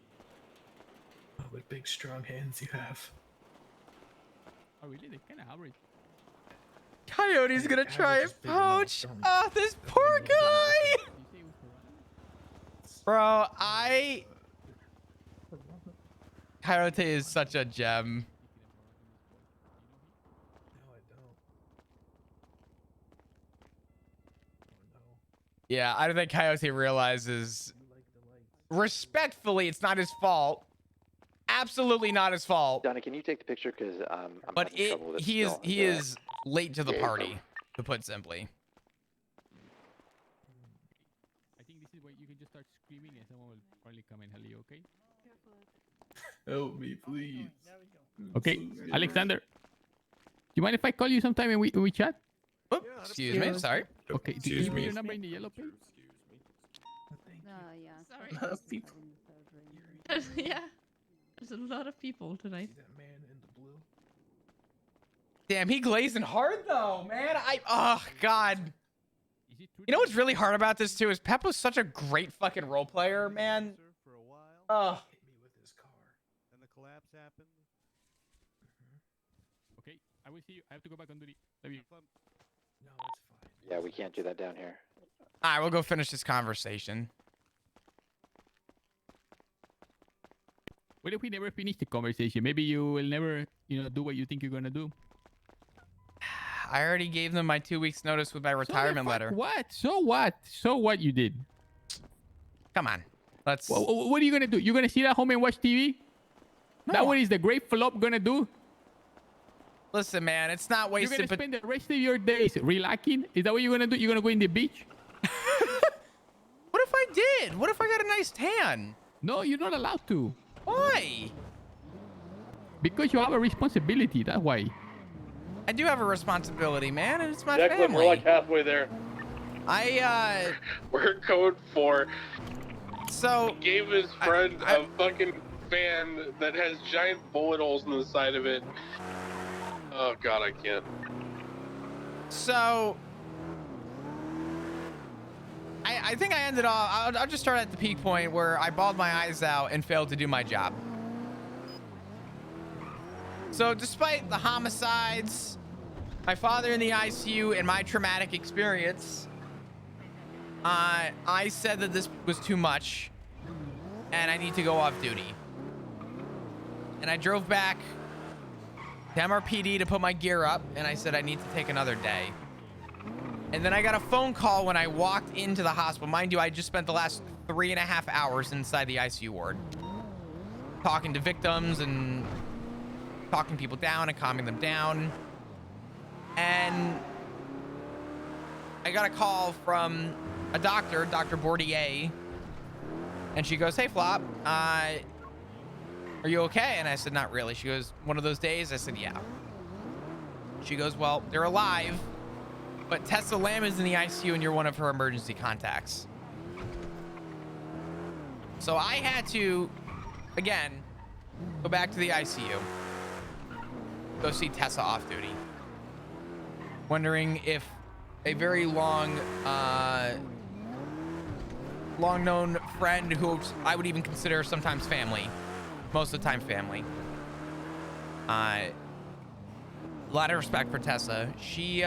[SPEAKER 10] Oh, what big strong hands you have.
[SPEAKER 5] Oh, really? They kind of average.
[SPEAKER 1] Coyote's
[SPEAKER 10] Hey,
[SPEAKER 1] gonna try and
[SPEAKER 10] average is big enough,
[SPEAKER 1] poach.
[SPEAKER 10] don't-
[SPEAKER 1] Oh, this poor guy. Bro, Coyote is such a gem.
[SPEAKER 10] No, I don't. Oh, no.
[SPEAKER 1] Yeah, I don't think Coyote realizes.
[SPEAKER 10] You like the lights.
[SPEAKER 1] Respectfully, it's not his fault. Absolutely not his fault.
[SPEAKER 6] Donnie, can you take the picture? Because I'm
[SPEAKER 1] But
[SPEAKER 6] having trouble with it
[SPEAKER 1] he
[SPEAKER 6] still.
[SPEAKER 1] is late to the party, to put simply.
[SPEAKER 5] I think this is where you can just start screaming and someone will probably come and help you, okay?
[SPEAKER 10] Help me, please.
[SPEAKER 5] Okay, Alexander. Do you mind if I call you sometime and we chat?
[SPEAKER 1] Oops, excuse me, sorry.
[SPEAKER 5] Okay, do you put your number in the yellow page?
[SPEAKER 11] Yeah.
[SPEAKER 10] A lot of people.
[SPEAKER 11] Yeah. There's a lot of people tonight.
[SPEAKER 10] See that man in the blue?
[SPEAKER 1] Damn, he glazing hard though, man. Oh god. You know what's really hard about this too is Pep was such a great fucking role player, man.
[SPEAKER 9] For a while,
[SPEAKER 1] Oh.
[SPEAKER 10] Hit me with his car.
[SPEAKER 9] and the collapse happened.
[SPEAKER 5] Okay, I will see you. I have to go back on duty. Love you.
[SPEAKER 10] No, it's fine.
[SPEAKER 6] Yeah, we can't do that down here.
[SPEAKER 1] All right, we'll go finish this conversation.
[SPEAKER 5] What if we never finish the conversation? Maybe you will never, do what you think you're gonna do.
[SPEAKER 1] I already gave them my 2 weeks notice with my retirement letter.
[SPEAKER 5] What? So what? So what you did?
[SPEAKER 1] Come on. Let's
[SPEAKER 5] What are you gonna do? You're gonna sit at home and watch TV?
[SPEAKER 1] No.
[SPEAKER 5] That what is the great flop gonna do?
[SPEAKER 1] Listen, man, it's not
[SPEAKER 5] You're
[SPEAKER 1] wasted
[SPEAKER 5] gonna
[SPEAKER 1] but
[SPEAKER 5] spend the rest of your days relaxing? Is that what you're gonna do? You're gonna go in the beach?
[SPEAKER 1] what if I did? What if I got a nice tan?
[SPEAKER 5] No, you're not allowed to.
[SPEAKER 1] Why?
[SPEAKER 5] Because you have a responsibility. That's why.
[SPEAKER 1] I do have a responsibility, man, and it's my
[SPEAKER 7] Declan,
[SPEAKER 1] family.
[SPEAKER 7] we're like halfway there. We're code 4.
[SPEAKER 1] So
[SPEAKER 7] He gave his friend a fucking fan that has giant bullet holes in the side of it. Oh god, I can't.
[SPEAKER 1] So I think I ended off. I'll just start at the peak point where I bawled my eyes out and failed to do my job. So despite the homicides, my father in the ICU, and my traumatic experience, I said that this was too much and I need to go off duty. And I drove back to MRPD to put my gear up, and I said I need to take another day. And then I got a phone call when I walked into the hospital. Mind you, I just spent the last 3.5 hours inside the ICU ward, talking to victims and talking people down and calming them down. And I got a call from a doctor, Dr. Bordier, and she goes, "Hey, Flop, are you okay?" And I said, "Not really." She goes, "One of those days?" I said, "Yeah." She goes, "Well, they're alive, but Tessa Lamb is in the ICU and you're one of her emergency contacts." So I had to, again, go back to the ICU, go see Tessa off duty, wondering if a very long known friend who I would even consider sometimes family, most of the time family. A lot of respect for Tessa. She,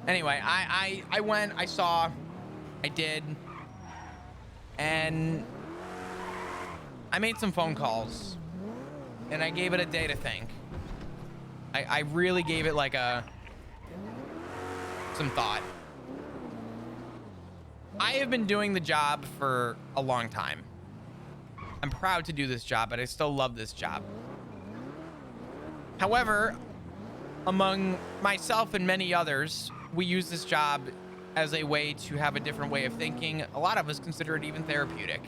[SPEAKER 1] Anyway, I went, I saw, I did, and I made some phone calls, and I gave it a day to think. I really gave it like some thought. I have been doing the job for a long time. I'm proud to do this job, but I still love this job. However, among myself and many others, we use this job as a way to have a different way of thinking. A lot of us consider it even therapeutic.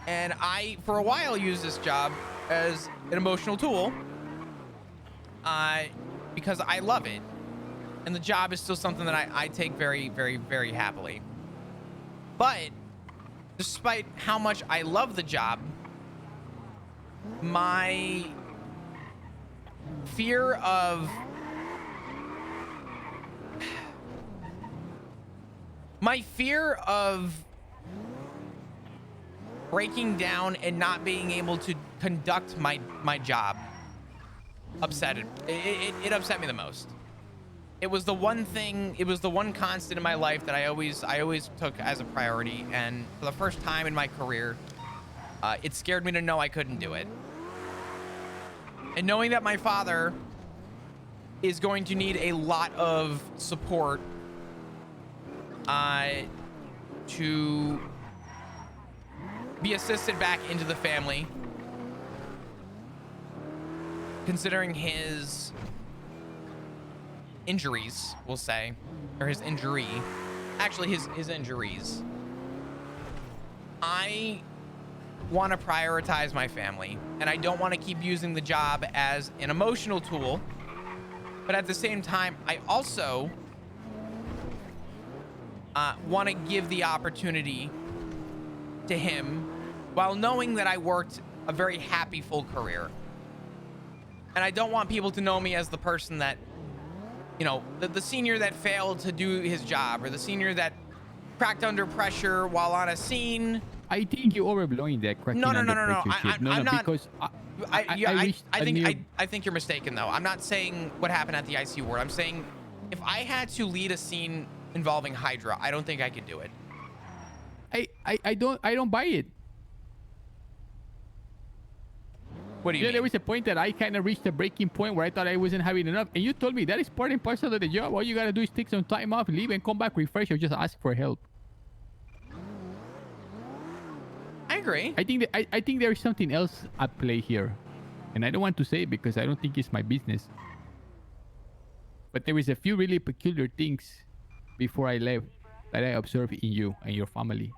[SPEAKER 1] And I, for a while, used this job as an emotional tool because I love it. And the job is still something that I take very, very, very happily. But despite how much I love the job, my fear of breaking down and not being able to conduct my job upset it upset me the most. It was the one thing, it was the one constant in my life that I always took as a priority, and for the first time in my career, it scared me to know I couldn't do it. And knowing that my father is going to need a lot of support to be assisted back into the family, considering his injuries, we'll say, or his injury, actually his injuries. I want to prioritize my family, and I don't want to keep using the job as an emotional tool, but at the same time, I also want to give the opportunity to him while knowing that I worked a very happy full career. And I don't want people to know me as the person that, you know, the senior that failed to do his job, or the senior that cracked under pressure while on a scene.
[SPEAKER 5] I think you're overblowing that.
[SPEAKER 1] No. I'm not.
[SPEAKER 5] Because
[SPEAKER 1] I think you're mistaken, though. I'm not saying what happened at the ICU ward. I'm saying if I had to lead a scene involving Hydra, I don't think I could do it.
[SPEAKER 5] I don't buy it.
[SPEAKER 1] What do you mean?
[SPEAKER 5] There was a point that I kind of reached a breaking point where I thought I wasn't having enough, and you told me that is part and parcel of the job. All you gotta do is take some time off, leave, and come back refresh, or just ask for help.
[SPEAKER 1] I agree.
[SPEAKER 5] I think there is something else at play here, and I don't want to say it because I don't think it's my business. But there is a few really peculiar things before I left that I observed in you and your family.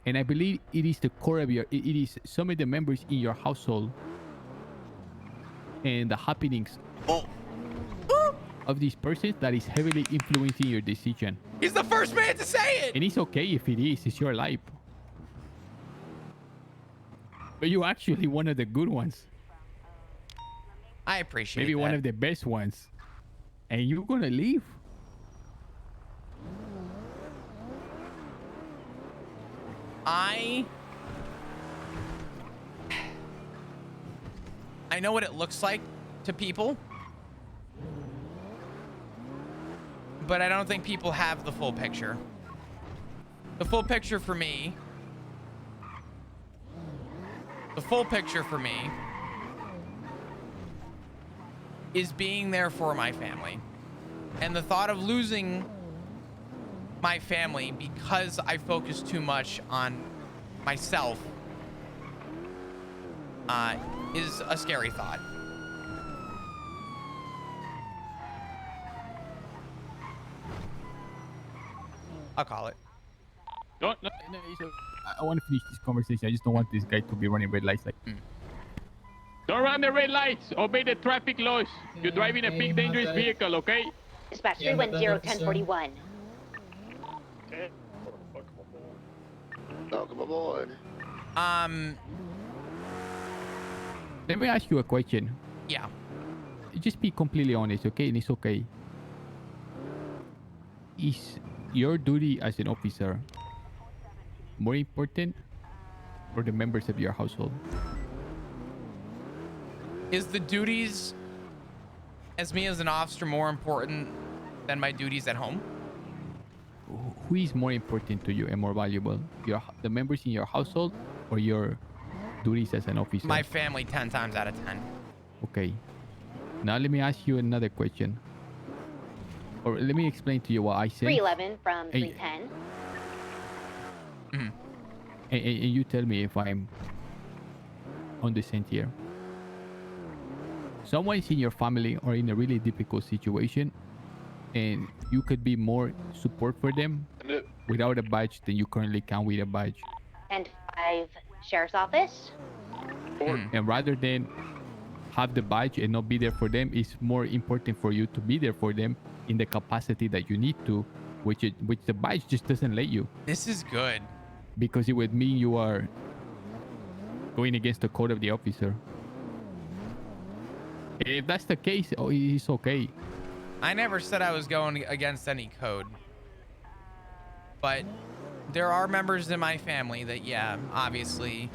[SPEAKER 5] And I believe it is the core of it is some of the members in your household and the happenings of these persons that is heavily influencing your decision.
[SPEAKER 1] He's the first man to say it!
[SPEAKER 5] And it's okay if it is, it's your life. But you're actually one of the good ones.
[SPEAKER 1] I appreciate
[SPEAKER 5] Maybe
[SPEAKER 1] that.
[SPEAKER 5] one of the best ones. And you're gonna leave.
[SPEAKER 1] I know what it looks like to people, but I don't think people have the full picture. The full picture for me is being there for my family. And the thought of losing my family because I focus too much on myself is a scary thought. I'll call it.
[SPEAKER 5] No, I want to finish this conversation. I just don't want this guy to be running red lights like. Don't run the red lights. Obey the traffic laws. You're driving a big dangerous vehicle, okay?
[SPEAKER 12] Dispatch 310-1041.
[SPEAKER 2] Welcome aboard.
[SPEAKER 5] Let me ask you a question.
[SPEAKER 1] Yeah.
[SPEAKER 5] Just be completely honest, okay? And it's okay. Is your duty as an officer more important or the members of your household?
[SPEAKER 1] Is the duties Is me as an officer more important than my duties at home?
[SPEAKER 5] Who is more important to you and more valuable? The members in your household or your duties as an officer?
[SPEAKER 1] My family 10 times out of 10.
[SPEAKER 5] Okay. Now let me ask you another question. Or let me explain to you what I said.
[SPEAKER 12] 311 from 310.
[SPEAKER 5] And you tell me if I'm on the same tier. Someone's in your family or in a really difficult situation, and you could be more support for them without a badge than you currently can with a badge.
[SPEAKER 12] And 5 sheriff's office.
[SPEAKER 5] And rather than have the badge and not be there for them, it's more important for you to be there for them in the capacity that you need to, which the badge just doesn't let you.
[SPEAKER 1] This is good.
[SPEAKER 5] Because it would mean you are going against the code of the officer. If that's the case, it's okay.
[SPEAKER 1] I never said I was going against any code. But there are members in my family that, yeah, obviously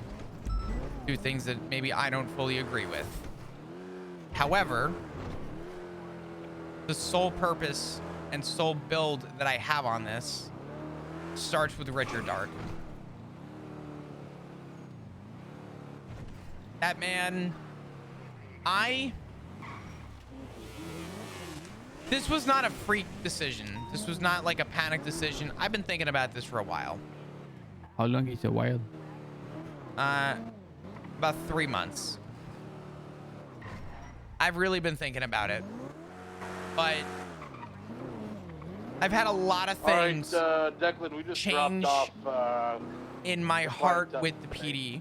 [SPEAKER 1] do things that maybe I don't fully agree with. However, the sole purpose and sole build that I have on this starts with Richard Dark. That man, this was not a freak decision. This was not like a panic decision. I've been thinking about this for a while.
[SPEAKER 5] How long is a while?
[SPEAKER 1] About 3 months. I've really been thinking about it. But I've had a lot of things
[SPEAKER 7] Declan, we just
[SPEAKER 1] change
[SPEAKER 7] dropped off,
[SPEAKER 1] in my heart with the PD.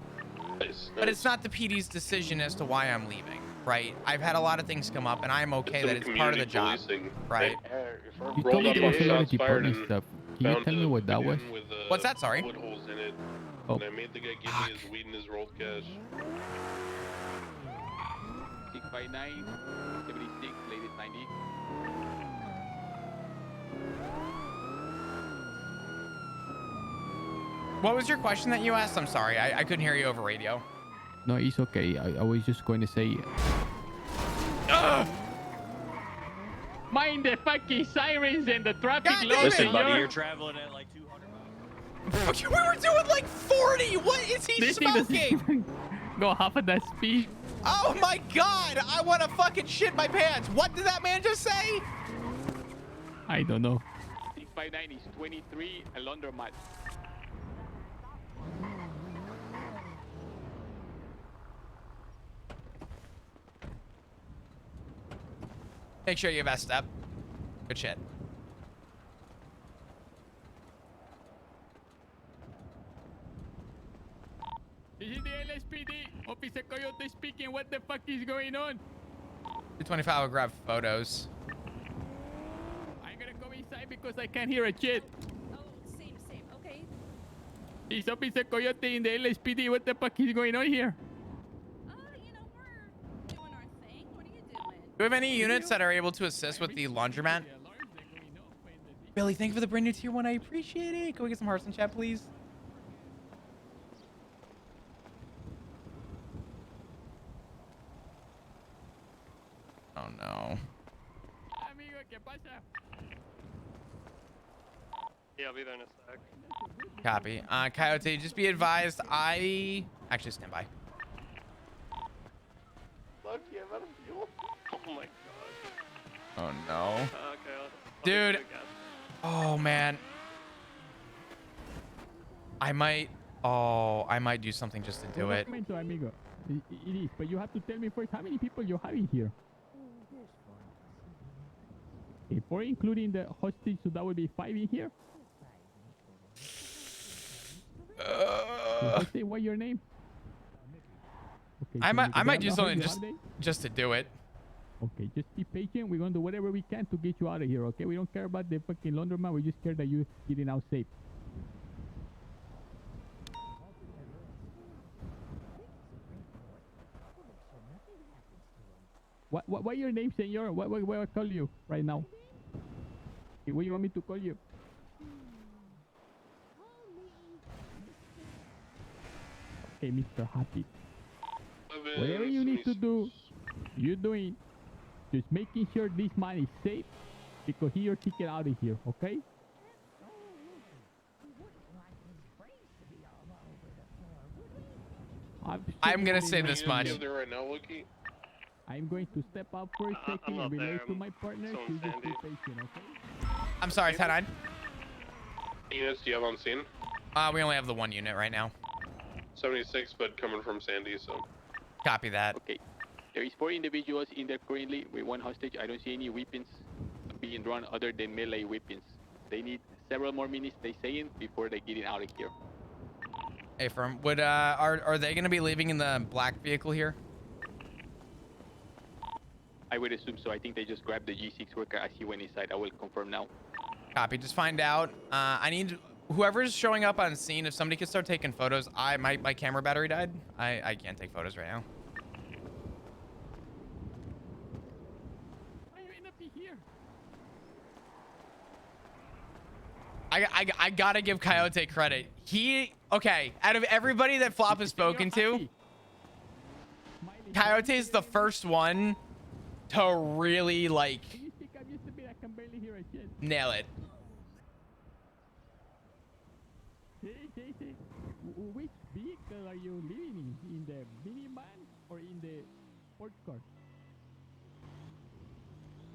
[SPEAKER 1] But it's not the PD's decision as to why I'm leaving, right? I've had a lot of things come up, and I'm okay that it's part of the job, right?
[SPEAKER 5] You told me there was a lot of department stuff. Can you tell me what that was?
[SPEAKER 1] What's that? Sorry.
[SPEAKER 7] Wood holes in it.
[SPEAKER 5] Oh.
[SPEAKER 7] And I made the guy give me his weed and his rolled cash.
[SPEAKER 5] 659, 76, ladies 90.
[SPEAKER 1] What was your question that you asked? I'm sorry. I couldn't hear you over radio.
[SPEAKER 5] No, it's okay. I was just going to say... Mind the fucking sirens and the traffic laws.
[SPEAKER 13] Listen, buddy, you're traveling at like 200 miles.
[SPEAKER 1] We were doing like 40. What is he smoking?
[SPEAKER 5] Go half of that speed.
[SPEAKER 1] Oh my God. I want to fucking shit my pants. What did that man just say?
[SPEAKER 5] I don't know. 659 is 23, a laundromat.
[SPEAKER 1] Make sure you vest up. Good shit.
[SPEAKER 5] This is the LSPD. Officer Coyote speaking. What the fuck is going on?
[SPEAKER 1] 225 will grab photos.
[SPEAKER 5] I'm gonna go inside because I can't hear a shit.
[SPEAKER 11] Oh, same, okay.
[SPEAKER 5] It's Officer Coyote in the LSPD. What the fuck is going on here?
[SPEAKER 11] You know, we're doing our thing. What are you doing?
[SPEAKER 1] Do we have any units that are able to assist with the laundromat? Billy, thank you for the brand new tier 1. I appreciate it. Can we get some hearts in chat, please? Oh, no.
[SPEAKER 5] Amigo, ¿qué pasa?
[SPEAKER 7] Yeah, I'll be there in a sec.
[SPEAKER 1] Copy. Coyote, just be advised, I... Actually, stand by.
[SPEAKER 7] Lucky, I'm out of fuel. Oh my god.
[SPEAKER 1] Oh, no.
[SPEAKER 7] Okay,
[SPEAKER 1] Dude. Oh, man. I might do something just to do it.
[SPEAKER 5] Amigo. It is, but you have to tell me first how many people you have in here. Okay, 4 including the hostage, so that would be 5 in here. Say what your name? Okay,
[SPEAKER 1] I might do
[SPEAKER 5] how
[SPEAKER 1] something
[SPEAKER 5] you have they?
[SPEAKER 1] just to do it.
[SPEAKER 5] Okay, just be patient. We're gonna do whatever we can to get you out of here. Okay, we don't care about the fucking laundromat. We just care that you're getting out safe. What your name, senor? What I call you right now? Okay, what you want me to call you? Okay, Mr. Happy. Whatever you need to do, you're doing. Just making sure this man is safe because he or she get out of here, okay?
[SPEAKER 1] I'm gonna say this much.
[SPEAKER 7] There right now, Luki.
[SPEAKER 5] I'm going to step up for a second and relate to my partner. She's just be patient, okay?
[SPEAKER 1] I'm sorry, 10-9.
[SPEAKER 7] How many units do you have on scene?
[SPEAKER 1] We only have the 1 unit right now.
[SPEAKER 7] 76, but coming from Sandy, so.
[SPEAKER 1] Copy that.
[SPEAKER 14] Okay. There is 4 individuals in there currently with 1 hostage. I don't see any weapons being drawn other than melee weapons. They need several more minutes, they saying, before they getting out of here.
[SPEAKER 1] Hey, firm. Would are they gonna be leaving in the black vehicle here?
[SPEAKER 14] I would assume so. I think they just grabbed the G6 worker as he went inside. I will confirm now.
[SPEAKER 1] Copy. Just find out. I need whoever's showing up on scene. If somebody can start taking photos. My camera battery died. I can't take photos right now. I gotta give Coyote credit. Okay, out of everybody that Flop has spoken to, Coyote is the first one to really like nail it.
[SPEAKER 5] Which vehicle are you living in the minivan or in the sports car?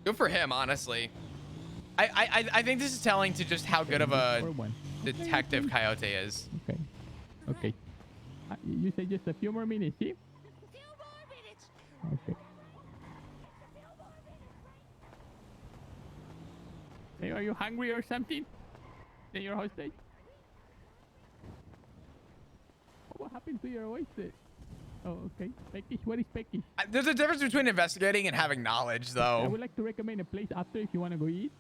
[SPEAKER 1] Good for him, honestly. I think this is telling to just how good of a detective Coyote is.
[SPEAKER 5] Okay. Okay. You say just a few more minutes, see? Okay. Hey, are you hungry or something? Then you're hostage? What happened to your voice? Oh, okay. Peckish, what is peckish?
[SPEAKER 1] There's a difference between investigating and having knowledge, though.
[SPEAKER 5] I would like to recommend a place after if you want to go eat.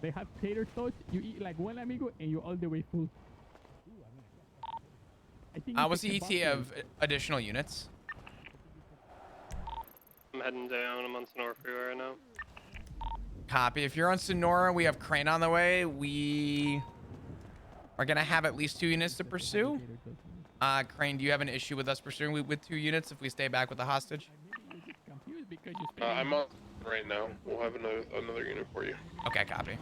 [SPEAKER 5] They have tater tots. You eat like one amigo and you're all the way full. I think
[SPEAKER 1] What's the ETA of additional units?
[SPEAKER 15] I'm heading down. I'm on Sonora Freeway right now.
[SPEAKER 1] Copy. If you're on Sonora, we have Crane on the way. We are going to have at least 2 units to pursue. Crane, do you have an issue with us pursuing with 2 units if we stay back with the hostage?
[SPEAKER 7] I'm on right now. We'll have another unit for you.
[SPEAKER 1] Okay, copy.